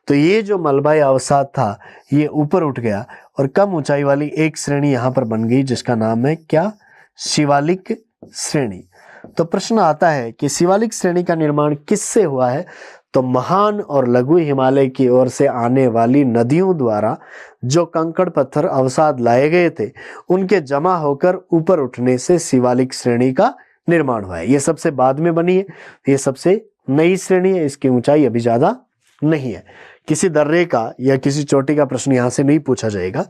तो ये जो मलबाई अवसाद था ये ऊपर उठ गया, और कम ऊंचाई वाली एक श्रेणी यहाँ पर बन गई, जिसका नाम है क्या, शिवालिक श्रेणी। तो प्रश्न आता है कि शिवालिक श्रेणी का निर्माण किससे हुआ है, तो महान और लघु हिमालय की ओर से आने वाली नदियों द्वारा जो कंकड़ पत्थर अवसाद लाए गए थे, उनके जमा होकर ऊपर उठने से शिवालिक श्रेणी का निर्माण हुआ है। ये सबसे बाद में बनी है, ये सबसे नई श्रेणी है, इसकी ऊंचाई अभी ज्यादा नहीं है। किसी दर्रे का या किसी चोटी का प्रश्न यहाँ से नहीं पूछा जाएगा।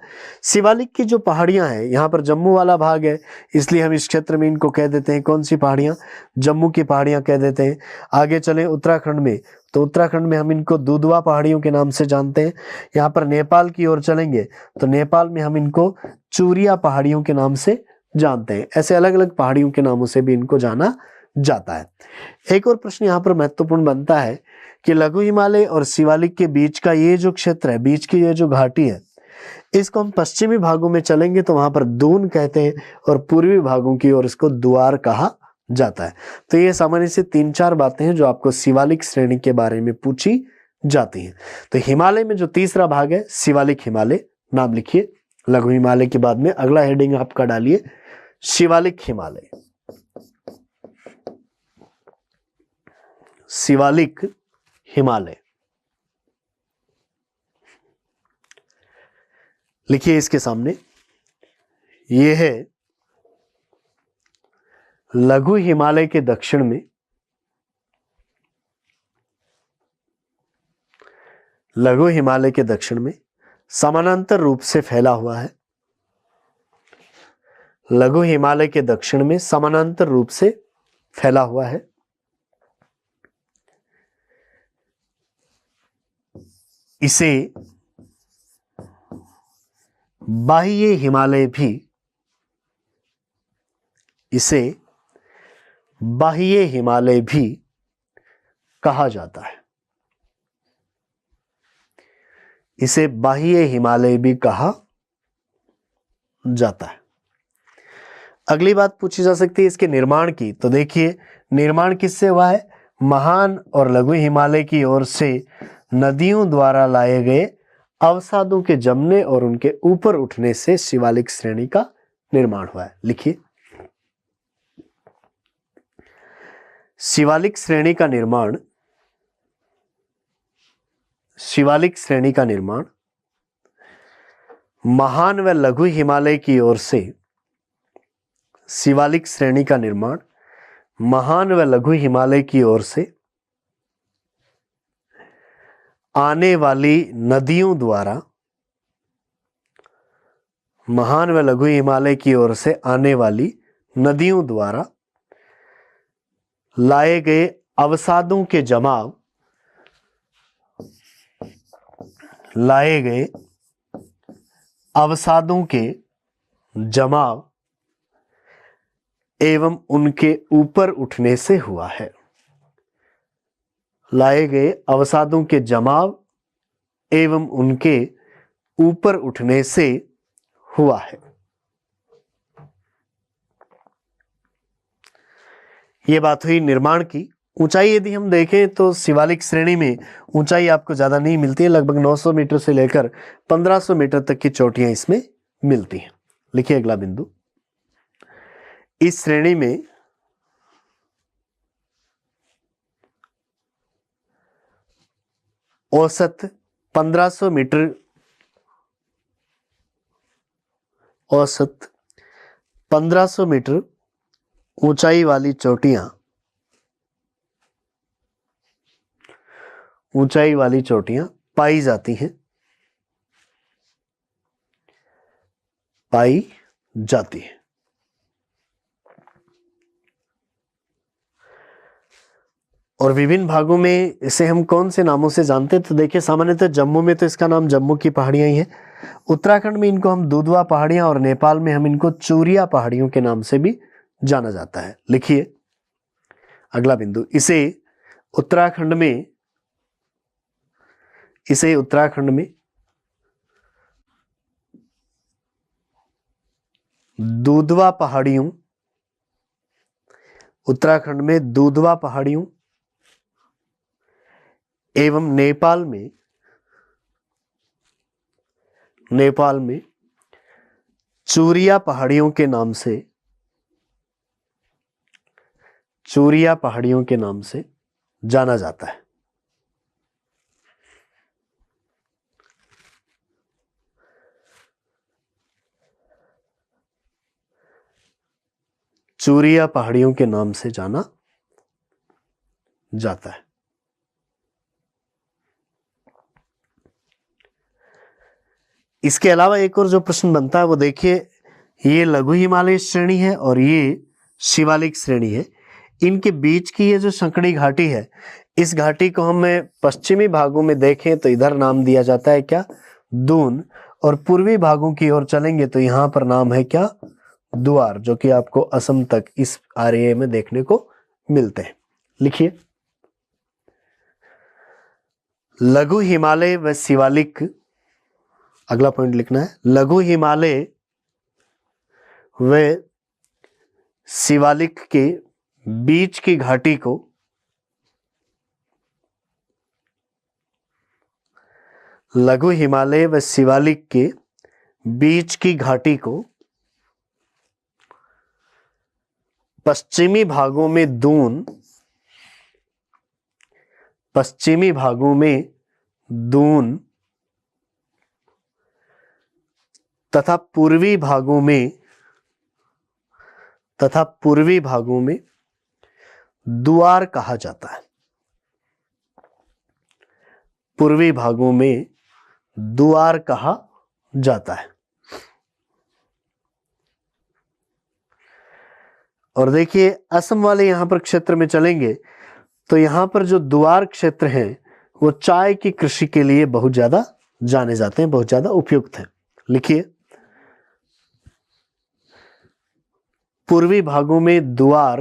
शिवालिक की जो पहाड़ियां हैं, यहाँ पर जम्मू वाला भाग है, इसलिए हम इस क्षेत्र में इनको कह देते हैं कौन सी पहाड़ियां, जम्मू की पहाड़ियां कह देते हैं। आगे चलें उत्तराखंड में, तो उत्तराखंड में हम इनको दुधवा पहाड़ियों के नाम से जानते हैं। यहाँ पर नेपाल की ओर चलेंगे तो नेपाल में हम इनको चूरिया पहाड़ियों के नाम से जानते हैं। ऐसे अलग अलग पहाड़ियों के नामों से भी इनको जाना जाता है। एक और प्रश्न यहाँ पर महत्वपूर्ण बनता है कि लघु हिमालय और शिवालिक के बीच का ये जो क्षेत्र है, बीच की ये जो घाटी है, इसको हम पश्चिमी भागों में चलेंगे तो वहां पर दून कहते हैं, और पूर्वी भागों की ओर इसको द्वार कहा जाता है। तो ये सामान्य से 3-4 बातें हैं जो आपको शिवालिक श्रेणी के बारे में पूछी जाती हैं। तो हिमालय में जो तीसरा भाग है शिवालिक हिमालय, नाम लिखिए। लघु हिमालय के बाद में अगला हेडिंग आपका डालिए शिवालिक हिमालय। शिवालिक हिमालय लिखिए इसके सामने। यह है लघु हिमालय के दक्षिण में, लघु हिमालय के दक्षिण में समानांतर रूप से फैला हुआ है। लघु हिमालय के दक्षिण में समानांतर रूप से फैला हुआ है। इसे बाह्य हिमालय भी, इसे बाह्य हिमालय भी कहा जाता है। इसे बाह्य हिमालय भी कहा जाता है। अगली बात पूछी जा सकती है इसके निर्माण की। तो देखिए निर्माण किससे हुआ है? महान और लघु हिमालय की ओर से नदियों द्वारा लाए गए अवसादों के जमने और उनके ऊपर उठने से शिवालिक श्रेणी का निर्माण हुआ है। लिखिए शिवालिक श्रेणी का निर्माण, शिवालिक श्रेणी का निर्माण महान व लघु हिमालय की ओर से, शिवालिक श्रेणी का निर्माण महान व लघु हिमालय की ओर से आने वाली नदियों द्वारा, महान व लघु हिमालय की ओर से आने वाली नदियों द्वारा लाए गए अवसादों के जमाव, लाए गए अवसादों के जमाव एवं उनके ऊपर उठने से हुआ है। लाए गए अवसादों के जमाव एवं उनके ऊपर उठने से हुआ है। यह बात हुई निर्माण की। ऊंचाई यदि हम देखें तो शिवालिक श्रेणी में ऊंचाई आपको ज्यादा नहीं मिलती है, लगभग 900 मीटर से लेकर 1500 मीटर तक की चोटियां इसमें मिलती हैं। लिखिए अगला बिंदु, इस श्रेणी में औसत 1500 मीटर, औसत 1500 मीटर ऊंचाई वाली चोटियां, ऊंचाई वाली चोटियां पाई जाती हैं, पाई जाती है। और विभिन्न भागों में इसे हम कौन से नामों से जानते हैं? तो देखिए सामान्यतः जम्मू में तो इसका नाम जम्मू की पहाड़ियां ही है, उत्तराखंड में इनको हम दुधवा पहाड़ियां और नेपाल में हम इनको चूरिया पहाड़ियों के नाम से भी जाना जाता है। लिखिए अगला बिंदु, इसे उत्तराखंड में, इसे उत्तराखंड में दुधवा पहाड़ियों, उत्तराखंड में दुधवा पहाड़ियों एवं नेपाल में, नेपाल में चूरिया पहाड़ियों के नाम से, चूरिया पहाड़ियों के नाम से जाना जाता है। चूरिया पहाड़ियों के नाम से जाना जाता है। इसके अलावा एक और जो प्रश्न बनता है वो देखिए, ये लघु हिमालय श्रेणी है और ये शिवालिक श्रेणी है। इनके बीच की ये जो संकड़ी घाटी है, इस घाटी को हम पश्चिमी भागों में देखें तो इधर नाम दिया जाता है क्या? दून। और पूर्वी भागों की ओर चलेंगे तो यहां पर नाम है क्या? द्वार, जो कि आपको असम तक इस आर्य में देखने को मिलते हैं। लिखिए लघु हिमालय व शिवालिक, अगला पॉइंट लिखना है, लघु हिमालय व शिवालिक के बीच की घाटी को लघु हिमालय व शिवालिक के बीच की घाटी को पश्चिमी भागों में दून, पश्चिमी भागों में दून तथा पूर्वी भागों में, तथा पूर्वी भागों में द्वार कहा जाता है। पूर्वी भागों में द्वार कहा जाता है। और देखिए असम वाले यहां पर क्षेत्र में चलेंगे तो यहां पर जो द्वार क्षेत्र हैं वो चाय की कृषि के लिए बहुत ज्यादा जाने जाते हैं, बहुत ज्यादा उपयुक्त हैं। लिखिए पूर्वी भागों में द्वार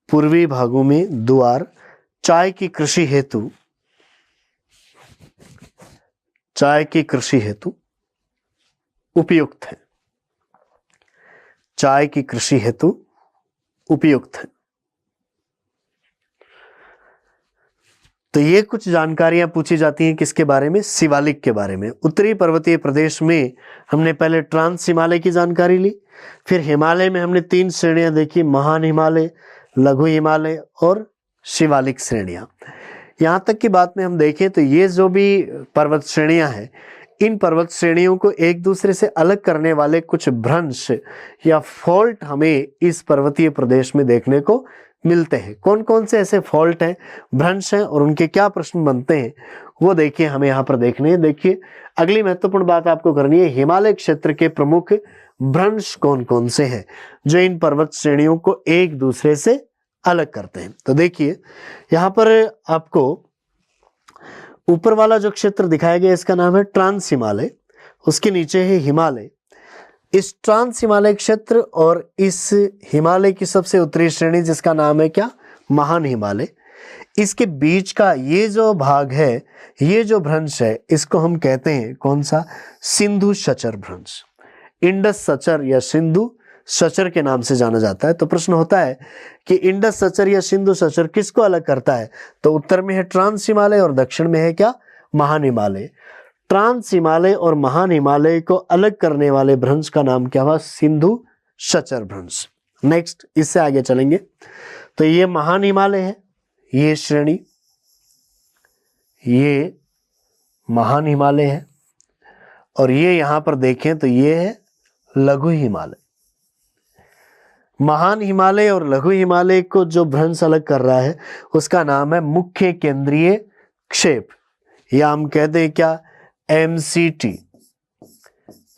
पूर्वी भागों में द्वार चाय की कृषि हेतु उपयुक्त है। चाय की कृषि हेतु उपयुक्त है। तो ये कुछ जानकारियां पूछी जाती हैं किसके बारे में? शिवालिक के बारे में। उत्तरी पर्वतीय प्रदेश में हमने पहले ट्रांस हिमालय की जानकारी ली, फिर हिमालय में हमने 3 श्रेणियां देखी, महान हिमालय, लघु हिमालय और शिवालिक श्रेणियां। यहां तक की बात में हम देखें तो ये जो भी पर्वत श्रेणियां हैं, इन पर्वत श्रेणियों को एक दूसरे से अलग करने वाले कुछ भ्रंश या फॉल्ट हमें इस पर्वतीय प्रदेश में देखने को मिलते हैं। कौन कौन से ऐसे फॉल्ट हैं, भ्रंश हैं और उनके क्या प्रश्न बनते हैं, वो देखिए हमें यहाँ पर देखने हैं। देखिए अगली महत्वपूर्ण बात आपको करनी है, हिमालय क्षेत्र के प्रमुख भ्रंश कौन कौन से हैं जो इन पर्वत श्रेणियों को एक दूसरे से अलग करते हैं। तो देखिए यहाँ पर आपको ऊपर वाला जो क्षेत्र दिखाया गया इसका नाम है ट्रांस हिमालय, उसके नीचे है हिमालय। इस ट्रांस हिमालय क्षेत्र और इस हिमालय की सबसे उत्तरी श्रेणी जिसका नाम है क्या? महान हिमालय। इसके बीच का ये जो भाग है, ये जो भ्रंश है, इसको हम कहते हैं कौन सा? सिंधु शचर भ्रंश। इंडस सचर या सिंधु सचर के नाम से जाना जाता है। तो प्रश्न होता है कि इंडस सचर या सिंधु सचर किसको अलग करता है? तो उत्तर में है ट्रांस हिमालय और दक्षिण में है क्या? महान हिमालय। ट्रांस हिमालय और महान हिमालय को अलग करने वाले भ्रंश का नाम क्या हुआ? सिंधु शचर भ्रंश। नेक्स्ट इससे आगे चलेंगे तो ये महान हिमालय है, ये श्रेणी, ये महान हिमालय है और ये यहां पर देखें तो ये है लघु हिमालय। महान हिमालय और लघु हिमालय को जो भ्रंश अलग कर रहा है उसका नाम है मुख्य केंद्रीय क्षेप, या हम कहते हैं क्या?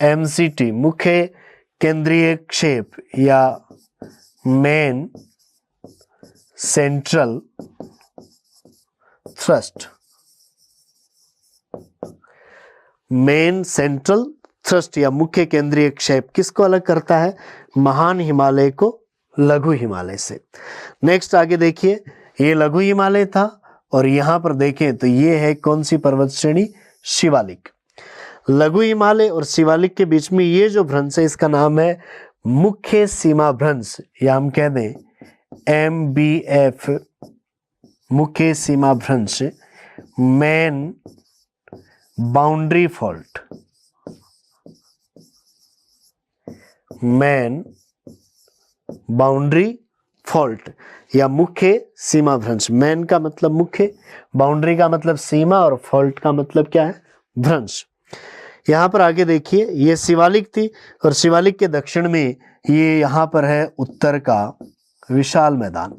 एमसीटी, मुख्य केंद्रीय क्षेप या main central thrust. Main central thrust या मुख्य केंद्रीय क्षेप किसको अलग करता है? महान हिमालय को लघु हिमालय से। नेक्स्ट आगे देखिए, ये लघु हिमालय था और यहां पर देखें तो ये है कौन सी पर्वत श्रेणी? शिवालिक। लघु हिमालय और शिवालिक के बीच में ये जो भ्रंश है इसका नाम है मुख्य सीमा भ्रंश, या हम कह दें MBF, मुख्य सीमा भ्रंश, main boundary fault. Main boundary fault या मुख्य सीमा भ्रंश। मैन का मतलब मुख्य, बाउंड्री का मतलब सीमा और फॉल्ट का मतलब क्या है? भ्रंश। यहां पर आगे देखिए, ये शिवालिक थी और शिवालिक के दक्षिण में ये यहां पर है उत्तर का विशाल मैदान।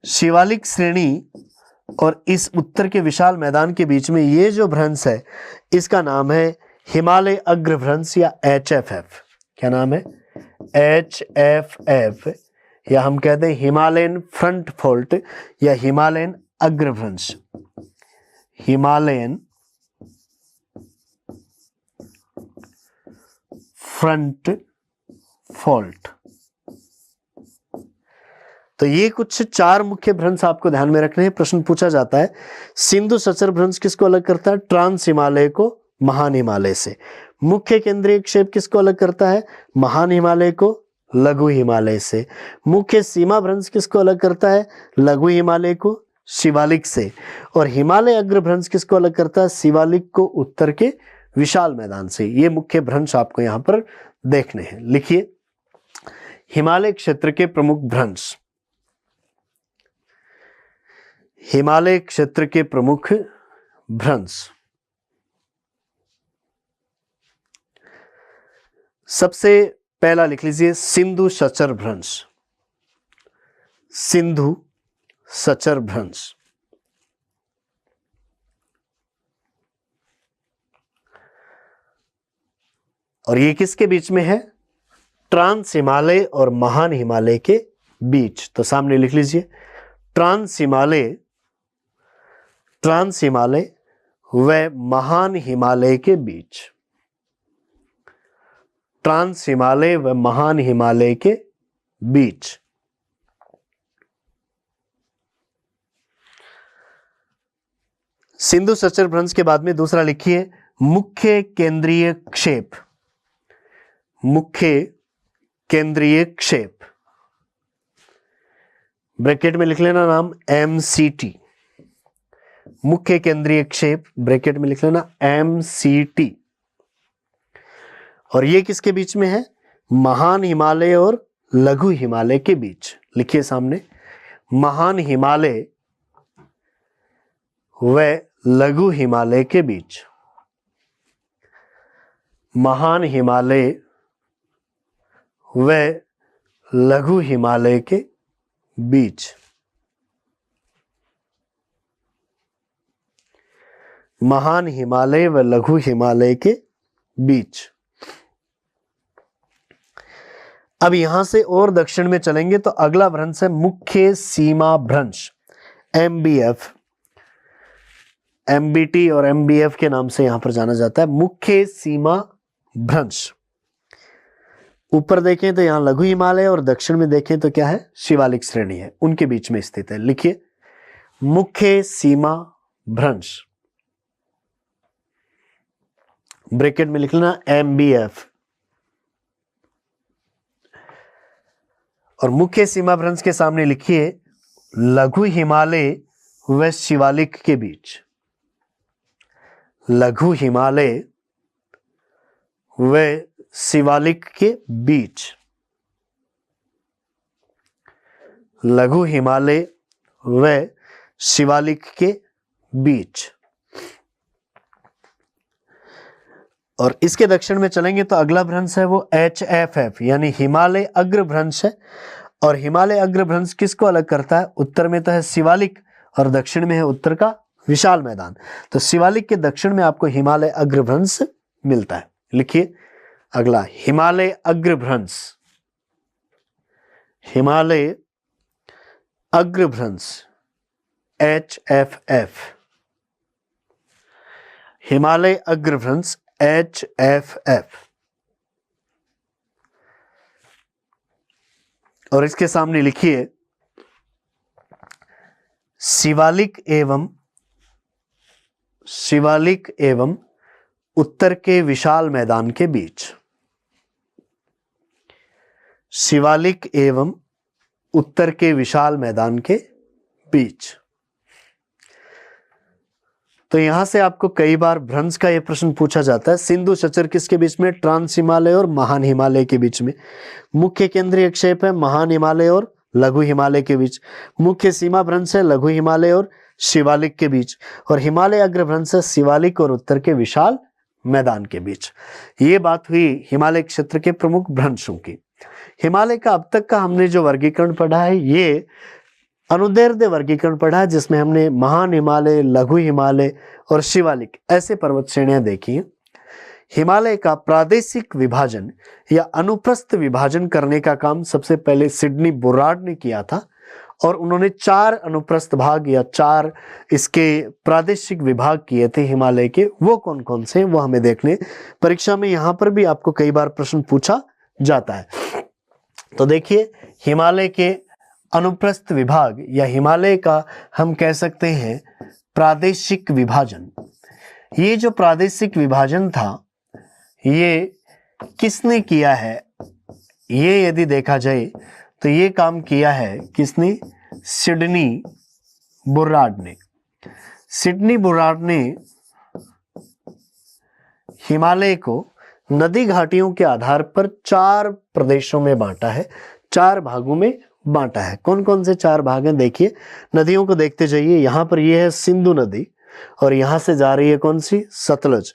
शिवालिक श्रेणी और इस उत्तर के विशाल मैदान के बीच में ये जो भ्रंश है इसका नाम है हिमालय अग्र भ्रंश या HFF। क्या नाम है? HFF, या हम कहते हैं हिमालयन फ्रंट फॉल्ट या हिमालयन अग्र भ्रंश। Himalayan front fault. तो ये कुछ 4 मुख्य भ्रंश आपको ध्यान में रखने हैं। प्रश्न पूछा जाता है सिंधु सचर भ्रंश किसको अलग करता है? ट्रांस हिमालय को महान हिमालय से। मुख्य केंद्रीय क्षेप किसको अलग करता है? महान हिमालय को लघु हिमालय से। मुख्य सीमा भ्रंश किसको अलग करता है? लघु हिमालय को शिवालिक से। और हिमालय अग्र भ्रंश किसको अलग करता है? शिवालिक को उत्तर के विशाल मैदान से। ये मुख्य भ्रंश आपको यहां पर देखने हैं। लिखिए हिमालय क्षेत्र के प्रमुख भ्रंश। हिमालय क्षेत्र के प्रमुख भ्रंश। सबसे पहला लिख लीजिए सिंधु सचर भ्रंश। सिंधु सचर भ्रंश। और ये किसके बीच में है? ट्रांस हिमालय और महान हिमालय के बीच। तो सामने लिख लीजिए ट्रांस हिमालय व महान हिमालय के बीच। ट्रांस हिमालय व महान हिमालय के बीच। सिंधु सचर भ्रंश के बाद में दूसरा लिखिए मुख्य केंद्रीय क्षेप। मुख्य केंद्रीय क्षेप, ब्रैकेट में लिख लेना नाम MCT। मुख्य केंद्रीय क्षेप ब्रैकेट में लिख लेना MCT। और ये किसके बीच में है? महान हिमालय और लघु हिमालय के बीच। लिखिए सामने, महान हिमालय व लघु हिमालय के बीच। महान हिमालय व लघु हिमालय के बीच। महान हिमालय व लघु हिमालय के बीच। अब यहां से और दक्षिण में चलेंगे तो अगला भ्रंश है मुख्य सीमा भ्रंश, MBF। MBT और MBF के नाम से यहां पर जाना जाता है, मुख्य सीमा भ्रंश। ऊपर देखें तो यहां लघु हिमालय और दक्षिण में देखें तो क्या है? शिवालिक श्रेणी है, उनके बीच में स्थित है। लिखिए मुख्य सीमा भ्रंश, ब्रैकेट में लिख लेना MBF। और मुख्य सीमा भ्रंश के सामने लिखिए लघु हिमालय व शिवालिक के बीच। लघु हिमालय व शिवालिक के बीच। लघु हिमालय व शिवालिक के बीच। और इसके दक्षिण में चलेंगे तो अगला भ्रंश है वो HFF यानी हिमालय अग्र भ्रंश है। और हिमालय अग्र भ्रंश किसको अलग करता है? उत्तर में तो है शिवालिक और दक्षिण में है उत्तर का विशाल मैदान। तो शिवालिक के दक्षिण में आपको हिमालय अग्र भ्रंश मिलता है। लिखिए अगला हिमालय अग्र भ्रंश। हिमालय अग्र भ्रंश HFF। हिमालय अग्र भ्रंश HFF। और इसके सामने लिखिए शिवालिक एवं उत्तर के विशाल मैदान के बीच। शिवालिक एवं उत्तर के विशाल मैदान के बीच। तो यहां से आपको कई बार भ्रंश का यह प्रश्न पूछा जाता है। सिंधु सचर किसके बीच में? ट्रांस हिमालय और महान हिमालय के बीच में। मुख्य केंद्रीय क्षेप है महान हिमालय और लघु हिमालय के बीच। मुख्य सीमा भ्रंश है लघु हिमालय और शिवालिक के बीच। और हिमालय अग्र भ्रंश है शिवालिक और उत्तर के विशाल मैदान के बीच। ये बात हुई हिमालय क्षेत्र के प्रमुख भ्रंशों की। हिमालय का अब तक का हमने जो वर्गीकरण पढ़ा है ये अनुदैर्ध्य वर्गीकरण पढ़ा है, जिसमें हमने महान हिमालय, लघु हिमालय और शिवालिक ऐसे पर्वत श्रेणियां देखी हैं। हिमालय का प्रादेशिक विभाजन या अनुप्रस्थ विभाजन करने का काम सबसे पहले सिडनी बुर्रार्ड ने किया था। और उन्होंने 4 अनुप्रस्थ भाग या 4 इसके प्रादेशिक विभाग किए थे हिमालय के। वो कौन कौन से वो हमें देखने, परीक्षा में यहां पर भी आपको कई बार प्रश्न पूछा जाता है। तो देखिए हिमालय के अनुप्रस्थ विभाग या हिमालय का हम कह सकते हैं प्रादेशिक विभाजन। ये जो प्रादेशिक विभाजन था ये किसने किया है? ये यदि देखा जाए तो ये काम किया है किसने? सिडनी बुर्रार्ड ने। सिडनी बुर्रार्ड ने हिमालय को नदी घाटियों के आधार पर 4 प्रदेशों में बांटा है, 4 भागों में बांटा है। कौन कौन से 4 भाग हैं? देखिए नदियों को देखते जाइए। यहां पर यह है सिंधु नदी और यहां से जा रही है कौन सी? सतलज।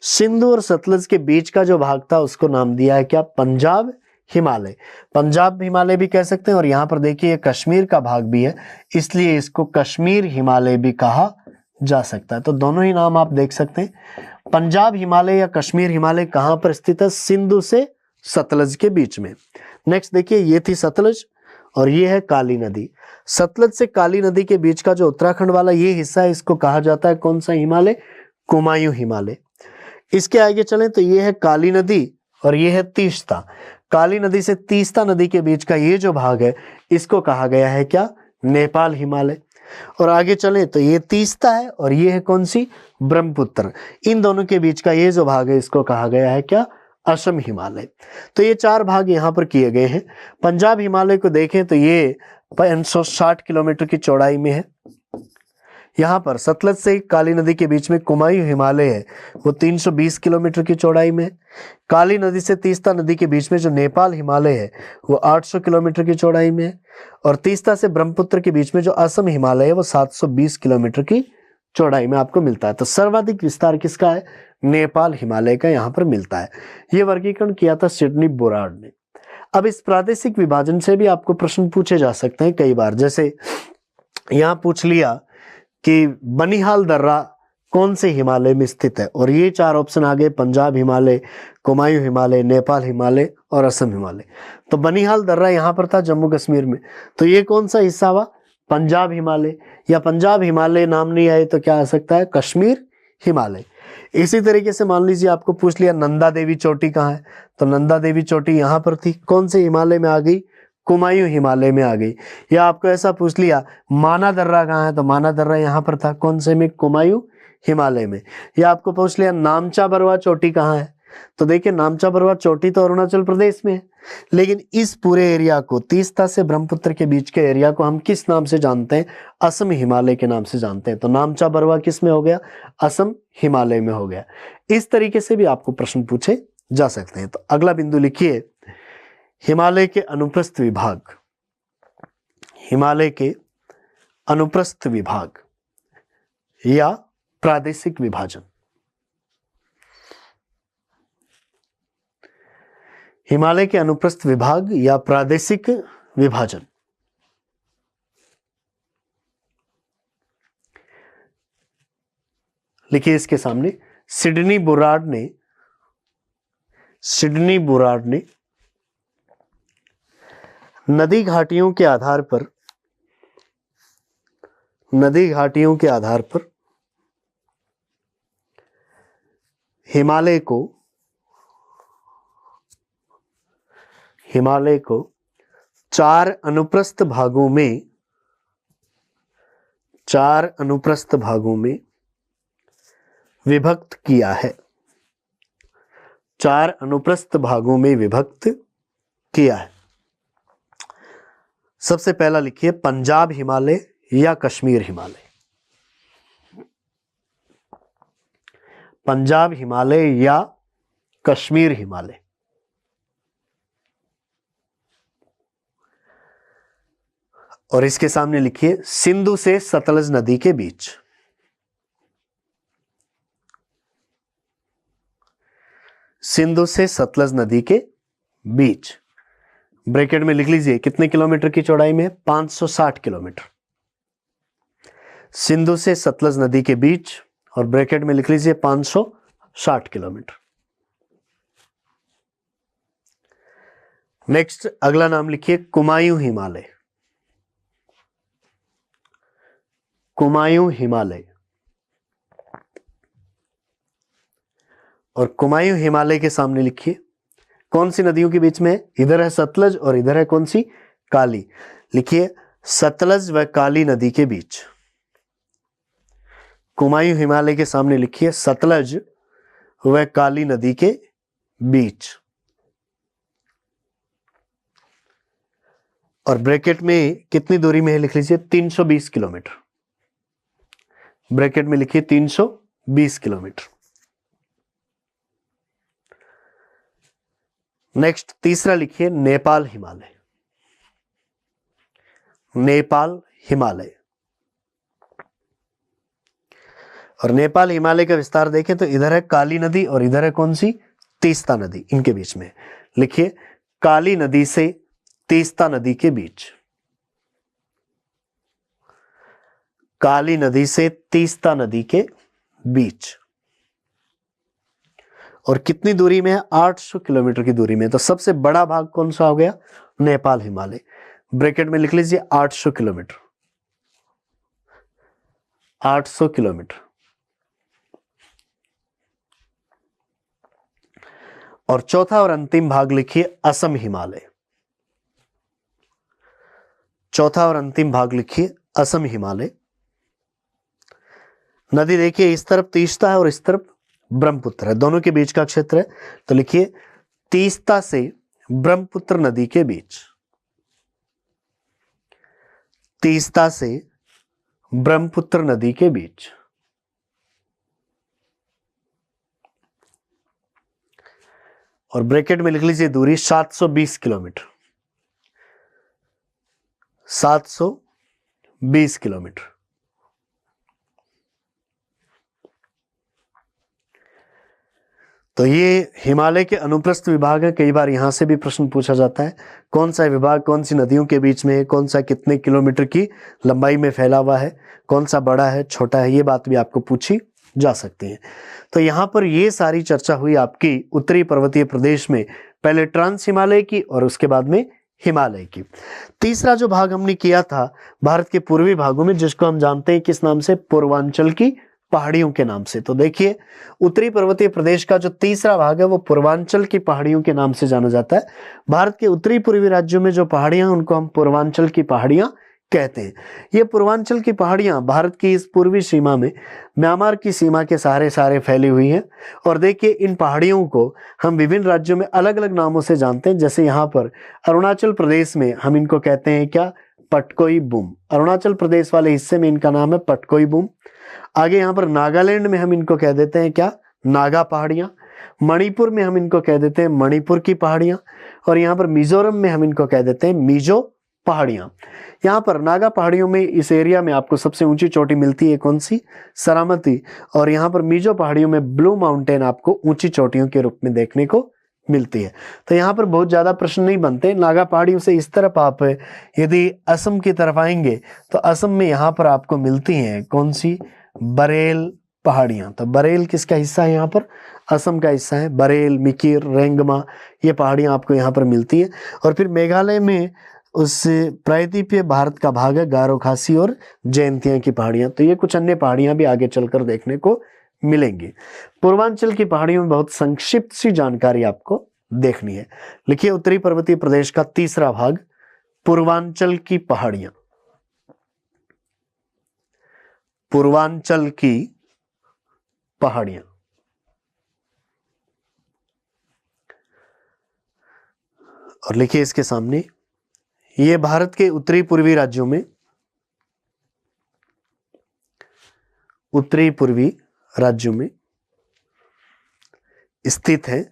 सिंधु और सतलज के बीच का जो भाग था उसको नाम दिया है क्या? पंजाब हिमालय। पंजाब हिमालय भी कह सकते हैं। और यहां पर देखिए कश्मीर का भाग भी है, इसलिए इसको कश्मीर हिमालय भी कहा जा सकता है। तो दोनों ही नाम आप देख सकते हैं। पंजाब हिमालय या कश्मीर हिमालय कहां पर स्थित है? सिंधु से सतलज के बीच में। नेक्स्ट देखिए ये थी सतलज और ये है काली नदी। सतलज से काली नदी के बीच का जो उत्तराखंड वाला ये हिस्सा है इसको कहा जाता है कौन सा हिमालय? कुमायूं हिमालय। इसके आगे चलें तो ये है काली नदी और ये है तीस्ता। काली नदी से तीस्ता नदी के बीच का ये जो भाग है इसको कहा गया है क्या? नेपाल हिमालय। और आगे चले तो ये तीस्ता है और ये है कौन सी, ब्रह्मपुत्र। इन दोनों के बीच का ये जो भाग है इसको कहा गया है क्या, असम हिमालय। तो ये 4 भाग यहाँ पर किए गए हैं। पंजाब हिमालय को देखें तो ये 560 किलोमीटर की चौड़ाई में है। यहाँ पर सतलज से काली नदी के बीच में कुमायूं हिमालय है, वो 320 किलोमीटर की चौड़ाई में है। काली नदी से तीस्ता नदी के बीच में जो नेपाल हिमालय है वो 800 किलोमीटर की चौड़ाई में है। और तीस्ता से ब्रह्मपुत्र के बीच में जो असम हिमालय है वो 720 किलोमीटर की चौड़ाई में आपको मिलता है। तो सर्वाधिक विस्तार किसका है, नेपाल हिमालय का यहाँ पर मिलता है। ये वर्गीकरण किया था सिडनी बोरार्ड ने। अब इस प्रादेशिक विभाजन से भी आपको प्रश्न पूछे जा सकते हैं कई बार, जैसे यहाँ पूछ लिया कि बनिहाल दर्रा कौन से हिमालय में स्थित है, और ये 4 ऑप्शन आ गए, पंजाब हिमालय, कुमायूं हिमालय, नेपाल हिमालय और असम हिमालय। तो बनिहाल दर्रा यहाँ पर था जम्मू कश्मीर में, तो ये कौन सा हिस्सा हुआ, पंजाब हिमालय, या पंजाब हिमालय नाम नहीं आए तो क्या आ सकता है, कश्मीर हिमालय। इसी तरीके से मान लीजिए आपको पूछ लिया नंदा देवी चोटी कहाँ है, तो नंदा देवी चोटी यहाँ पर थी, कौन से हिमालय में आ गई, कुमायूं हिमालय में आ गई। या आपको ऐसा पूछ लिया माना दर्रा कहाँ है, तो माना दर्रा यहाँ पर था, कौन से में, कुमायूं हिमालय में। या आपको पूछ लिया नामचा बरवा चोटी कहाँ है, तो देखिए नामचा बरवा चोटी तो अरुणाचल प्रदेश में है, लेकिन इस पूरे एरिया को, तीस्ता से ब्रह्मपुत्र के बीच के एरिया को हम किस नाम से जानते हैं, असम हिमालय के नाम से जानते हैं। तो नामचा बरवा किस में हो गया, असम हिमालय में हो गया। इस तरीके से भी आपको प्रश्न पूछे जा सकते हैं। तो अगला बिंदु लिखिए, हिमालय के अनुप्रस्थ विभाग, हिमालय के अनुप्रस्थ विभाग या प्रादेशिक विभाजन। हिमालय के अनुप्रस्थ विभाग या प्रादेशिक विभाजन। लिखिए इसके सामने, सिडनी बोरार्ड ने नदी घाटियों के आधार पर हिमालय को 4 अनुप्रस्थ भागों में विभक्त किया है। 4 अनुप्रस्थ भागों में विभक्त किया है। सबसे पहला लिखिए पंजाब हिमालय या कश्मीर हिमालय। पंजाब हिमालय या कश्मीर हिमालय। और इसके सामने लिखिए सिंधु से सतलज नदी के बीच। सिंधु से सतलज नदी के बीच, ब्रैकेट में लिख लीजिए कितने किलोमीटर की चौड़ाई में, 560 किलोमीटर। सिंधु से सतलज नदी के बीच, और ब्रैकेट में लिख लीजिए 560 किलोमीटर। नेक्स्ट अगला नाम लिखिए कुमायूं हिमालय। कुमायूं हिमालय। और कुमायूं हिमालय के सामने लिखिए कौन सी नदियों के बीच में है, इधर है सतलज और इधर है कौन सी, काली। लिखिए सतलज व काली नदी के बीच। कुमायूं हिमालय के सामने लिखिए सतलज व काली नदी के बीच। और ब्रैकेट में कितनी दूरी में है लिख लीजिए 320 किलोमीटर। ब्रैकेट में लिखिए 320 किलोमीटर। नेक्स्ट तीसरा लिखिए नेपाल हिमालय। नेपाल हिमालय। और नेपाल हिमालय का विस्तार देखें तो इधर है काली नदी और इधर है कौन सी, तीस्ता नदी, इनके बीच में। लिखिए काली नदी से तीस्ता नदी के बीच। काली नदी से तीस्ता नदी के बीच। और कितनी दूरी में है, 800 किलोमीटर की दूरी में। तो सबसे बड़ा भाग कौन सा हो गया, नेपाल हिमालय। ब्रैकेट में लिख लीजिए 800 किलोमीटर। 800 किलोमीटर। और चौथा और अंतिम भाग लिखिए असम हिमालय। चौथा और अंतिम भाग लिखिए असम हिमालय। नदी देखिए इस तरफ तीस्ता है और इस तरफ ब्रह्मपुत्र है, दोनों के बीच का क्षेत्र है। तो लिखिए तीस्ता से ब्रह्मपुत्र नदी के बीच, तीस्ता से ब्रह्मपुत्र नदी के बीच। और ब्रैकेट में लिख लीजिए दूरी 720 किलोमीटर, 720 किलोमीटर। तो ये हिमालय के अनुप्रस्थ विभाग है। कई बार यहां से भी प्रश्न पूछा जाता है, कौन सा विभाग कौन सी नदियों के बीच में है, कौन सा कितने किलोमीटर की लंबाई में फैला हुआ है, कौन सा बड़ा है छोटा है, ये बात भी आपको पूछी जा सकती है। तो यहाँ पर ये सारी चर्चा हुई आपकी उत्तरी पर्वतीय प्रदेश में, पहले ट्रांस हिमालय की और उसके बाद में हिमालय की। तीसरा जो भाग हमने किया था भारत के पूर्वी भागों में, जिसको हम जानते हैं किस नाम से, पूर्वांचल की पहाड़ियों के नाम से। तो देखिए उत्तरी पर्वतीय प्रदेश का जो तीसरा भाग है वो पूर्वांचल की पहाड़ियों के नाम से जाना जाता है। भारत के उत्तरी पूर्वी राज्यों में जो पहाड़ियां हैं उनको हम पूर्वांचल की पहाड़ियां कहते हैं। ये पूर्वांचल की पहाड़ियां भारत की इस पूर्वी सीमा में म्यांमार की सीमा के सहारे फैली हुई हैं। और देखिए इन पहाड़ियों को हम विभिन्न राज्यों में अलग अलग नामों से जानते हैं। जैसे यहाँ पर अरुणाचल प्रदेश में हम इनको कहते हैं क्या, पटकोई बूम। अरुणाचल प्रदेश वाले हिस्से में इनका नाम है पटकोई बूम। आगे यहाँ पर नागालैंड में हम इनको कह देते हैं क्या, नागा पहाड़ियां। मणिपुर में हम इनको कह देते हैं मणिपुर की पहाड़ियां। और यहाँ पर मिजोरम में हम इनको कह देते हैं मिजो पहाड़ियां। यहाँ पर नागा पहाड़ियों में इस एरिया में आपको सबसे ऊंची चोटी मिलती है कौन सी, सरामती। और यहाँ पर मिजो पहाड़ियों में ब्लू माउंटेन आपको ऊंची चोटियों के रूप में देखने को मिलती है। तो यहाँ पर बहुत ज्यादा प्रश्न नहीं बनते। नागा पहाड़ियों से इस तरफ आप यदि असम की तरफ आएंगे तो असम में यहाँ पर आपको मिलती हैं कौन सी, बरेल पहाड़ियां। तो बरेल किसका हिस्सा है, यहाँ पर असम का हिस्सा है। बरेल, मिकिर, रेंगमा ये पहाड़ियां आपको यहाँ पर मिलती है। और फिर मेघालय में उस प्रायद्वीपीय भारत का भाग है गारो खासी और जयंतिया की पहाड़ियां। तो ये कुछ अन्य पहाड़ियां भी आगे चलकर देखने को मिलेंगी। पूर्वांचल की पहाड़ियों में बहुत संक्षिप्त सी जानकारी आपको देखनी है। लिखिए उत्तरी पर्वतीय प्रदेश का तीसरा भाग पूर्वांचल की पहाड़ियां, पूर्वांचल की पहाड़ियां। और लिखिए इसके सामने, ये भारत के उत्तरी पूर्वी राज्यों में, उत्तरी पूर्वी राज्यों में स्थित है,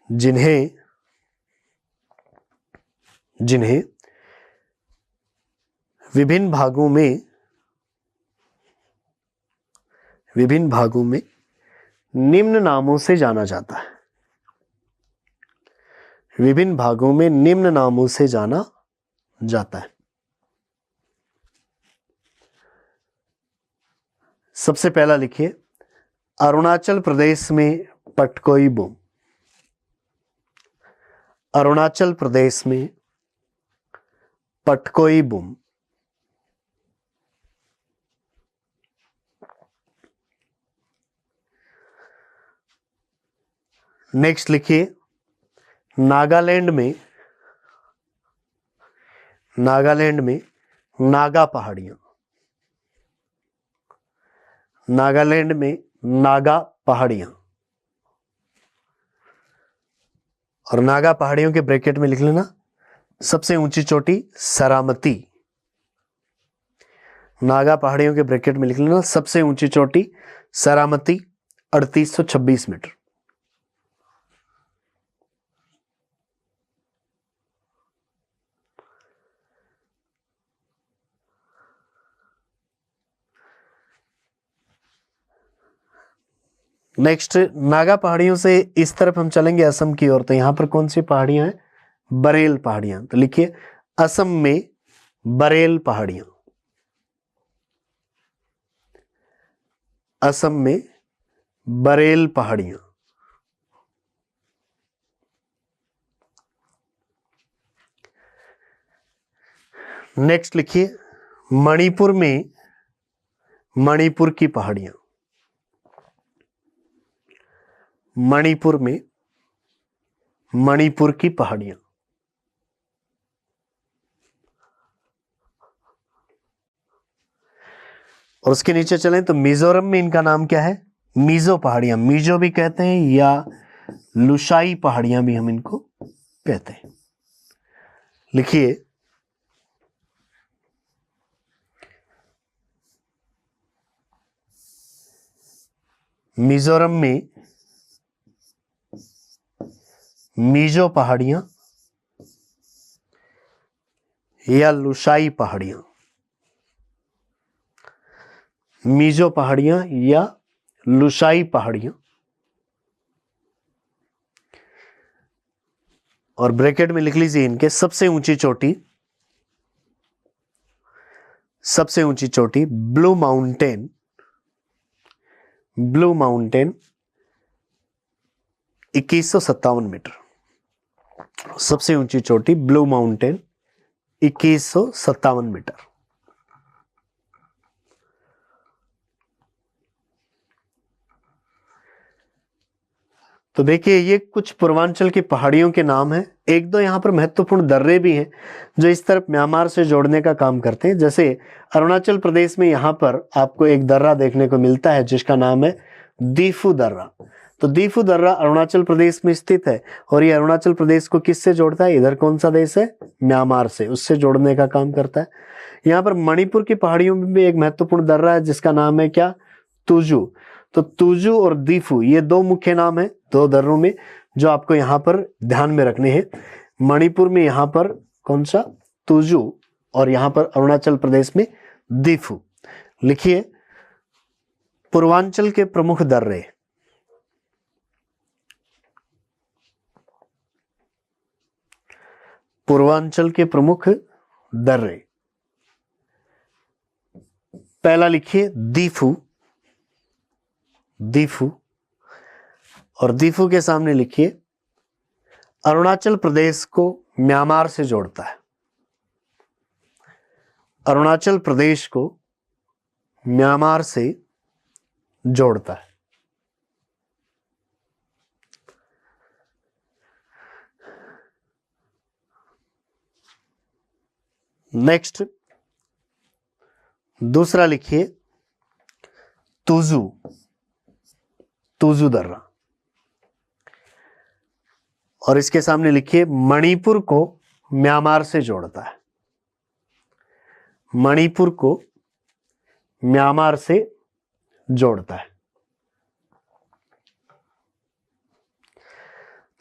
जिन्हें विभिन्न भागों में निम्न नामों से जाना जाता है। विभिन्न भागों में निम्न नामों से जाना जाता है। सबसे पहला लिखिए, अरुणाचल प्रदेश में पटकोई बूम। अरुणाचल प्रदेश में पटकोई बूम। नेक्स्ट लिखिए, नागालैंड में नागा पहाड़ियां। नागालैंड में नागा पहाड़ियां। और नागा पहाड़ियों के ब्रैकेट में लिख लेना, सबसे ऊंची चोटी सरामती। नागा पहाड़ियों के ब्रैकेट में लिख लेना, सबसे ऊंची चोटी सरामती 3826 मीटर। नेक्स्ट, नागा पहाड़ियों से इस तरफ हम चलेंगे असम की ओर। तो यहां पर कौन सी पहाड़ियां हैं, बरेल पहाड़ियां। तो लिखिए असम में बरेल पहाड़ियां। असम में बरेल पहाड़ियां। नेक्स्ट लिखिए, मणिपुर में मणिपुर की पहाड़ियां। मणिपुर में मणिपुर की पहाड़ियां। और उसके नीचे चलें तो मिजोरम में इनका नाम क्या है? मीजो पहाड़ियां, मीजो भी कहते हैं या लुशाई पहाड़ियां भी हम इनको कहते हैं। लिखिए, मिजोरम में मीजो पहाड़ियां या लुशाई पहाड़ियां, मीजो पहाड़ियां या लुशाई पहाड़ियां, और ब्रैकेट में लिख लीजिए इनके सबसे ऊंची चोटी, सबसे ऊंची चोटी Blue Mountain, Blue Mountain 2157 metre, सबसे ऊंची चोटी ब्लू माउंटेन 2157 मीटर। तो देखिए, ये कुछ पूर्वांचल की पहाड़ियों के नाम हैं। एक दो यहाँ पर महत्वपूर्ण दर्रे भी हैं जो इस तरफ म्यांमार से जोड़ने का काम करते हैं। जैसे अरुणाचल प्रदेश में यहाँ पर आपको एक दर्रा देखने को मिलता है जिसका नाम है दीफू दर्रा। तो दीफू दर्रा अरुणाचल प्रदेश में स्थित है और ये अरुणाचल प्रदेश को किससे जोड़ता है? इधर कौन सा देश है? म्यांमार से, उससे जोड़ने का काम करता है। यहाँ पर मणिपुर की पहाड़ियों में भी एक महत्वपूर्ण दर्रा है जिसका नाम है क्या? तुजू। तो तुजू और दीफू ये दो मुख्य नाम है दो दर्रों में जो आपको यहाँ पर ध्यान में रखने हैं। मणिपुर में यहाँ पर कौन सा? तुजू, और यहाँ पर अरुणाचल प्रदेश में दीफू। लिखिए, पूर्वांचल के प्रमुख दर्रे, पूर्वांचल के प्रमुख दर्रे। पहला लिखिए दीफू, दीफू, और दीफू के सामने लिखिए अरुणाचल प्रदेश को म्यांमार से जोड़ता है, अरुणाचल प्रदेश को म्यांमार से जोड़ता है। नेक्स्ट, दूसरा लिखिए तुजू, तुजू दर्रा, और इसके सामने लिखिए मणिपुर को म्यांमार से जोड़ता है, मणिपुर को म्यांमार से जोड़ता है।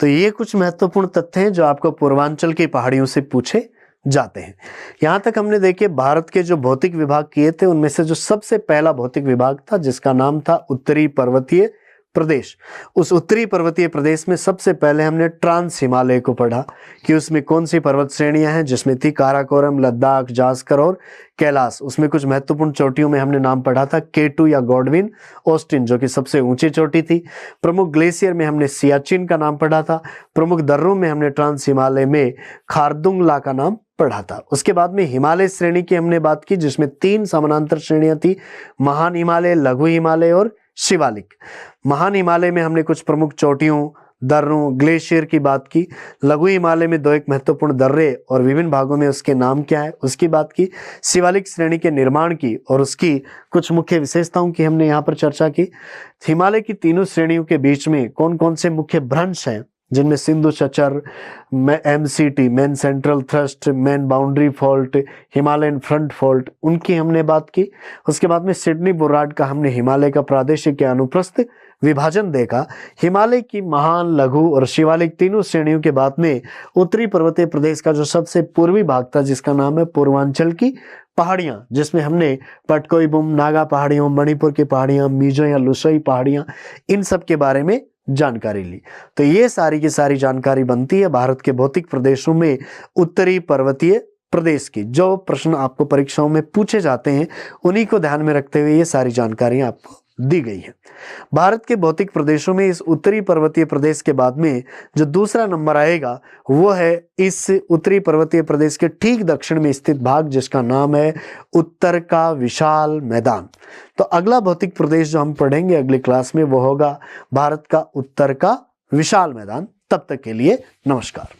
तो ये कुछ महत्वपूर्ण तथ्य हैं जो आपको पूर्वांचल की पहाड़ियों से पूछे जाते हैं। यहां तक हमने देखिए भारत के जो भौतिक विभाग किए थे उनमें से जो सबसे पहला भौतिक विभाग था जिसका नाम था उत्तरी पर्वतीय प्रदेश। उस उत्तरी पर्वतीय प्रदेश में सबसे पहले हमने ट्रांस हिमालय को पढ़ा कि उसमें कौन सी पर्वत श्रेणियां हैं, जिसमें थी काराकोरम, लद्दाख, जास्कर और कैलाश। उसमें कुछ महत्वपूर्ण चोटियों में हमने नाम पढ़ा था केटू या गॉडविन ऑस्टिन जो कि सबसे ऊंची चोटी थी। प्रमुख ग्लेशियर में हमने सियाचिन का नाम पढ़ा था। प्रमुख दर्रों में हमने ट्रांस हिमालय में खारदुंगला का नाम पढ़ा था। उसके बाद में हिमालय श्रेणी की हमने बात की जिसमें 3 समानांतर श्रेणियां थी, महान हिमालय, लघु हिमालय और शिवालिक। महान हिमालय में हमने कुछ प्रमुख चोटियों, दर्रों, ग्लेशियर की बात की। लघु हिमालय में 2 एक महत्वपूर्ण दर्रे और विभिन्न भागों में उसके नाम क्या है उसकी बात की। शिवालिक श्रेणी के निर्माण की और उसकी कुछ मुख्य विशेषताओं की हमने यहाँ पर चर्चा की। हिमालय की तीनों श्रेणियों के बीच में कौन कौन से मुख्य भ्रंश हैं जिनमें सिंधु चचर, MCT, main central thrust, main boundary fault, Himalayan front fault, उनकी हमने बात की। उसके बाद में सिडनी बुर्राड का हमने हिमालय का प्रादेशिक या अनुप्रस्थ विभाजन देखा। हिमालय की महान, लघु और शिवालिक तीनों श्रेणियों के बाद में उत्तरी पर्वतीय प्रदेश का जो सबसे पूर्वी भाग था जिसका नाम है पूर्वांचल की पहाड़ियां, जिसमें हमने पटकोईबुम, नागा पहाड़ियों, मणिपुर की पहाड़ियां, मीजो या लुसाई पहाड़ियां, इन सब के बारे में जानकारी ली। तो ये सारी की सारी जानकारी बनती है भारत के भौतिक प्रदेशों में उत्तरी पर्वतीय प्रदेश की। जो प्रश्न आपको परीक्षाओं में पूछे जाते हैं उन्हीं को ध्यान में रखते हुए ये सारी जानकारियां आपको दी गई है। भारत के भौतिक प्रदेशों में इस उत्तरी पर्वतीय प्रदेश के बाद में जो दूसरा नंबर आएगा वो है इस उत्तरी पर्वतीय प्रदेश के ठीक दक्षिण में स्थित भाग जिसका नाम है उत्तर का विशाल मैदान। तो अगला भौतिक प्रदेश जो हम पढ़ेंगे अगली क्लास में वो होगा भारत का उत्तर का विशाल मैदान। तब तक के लिए नमस्कार।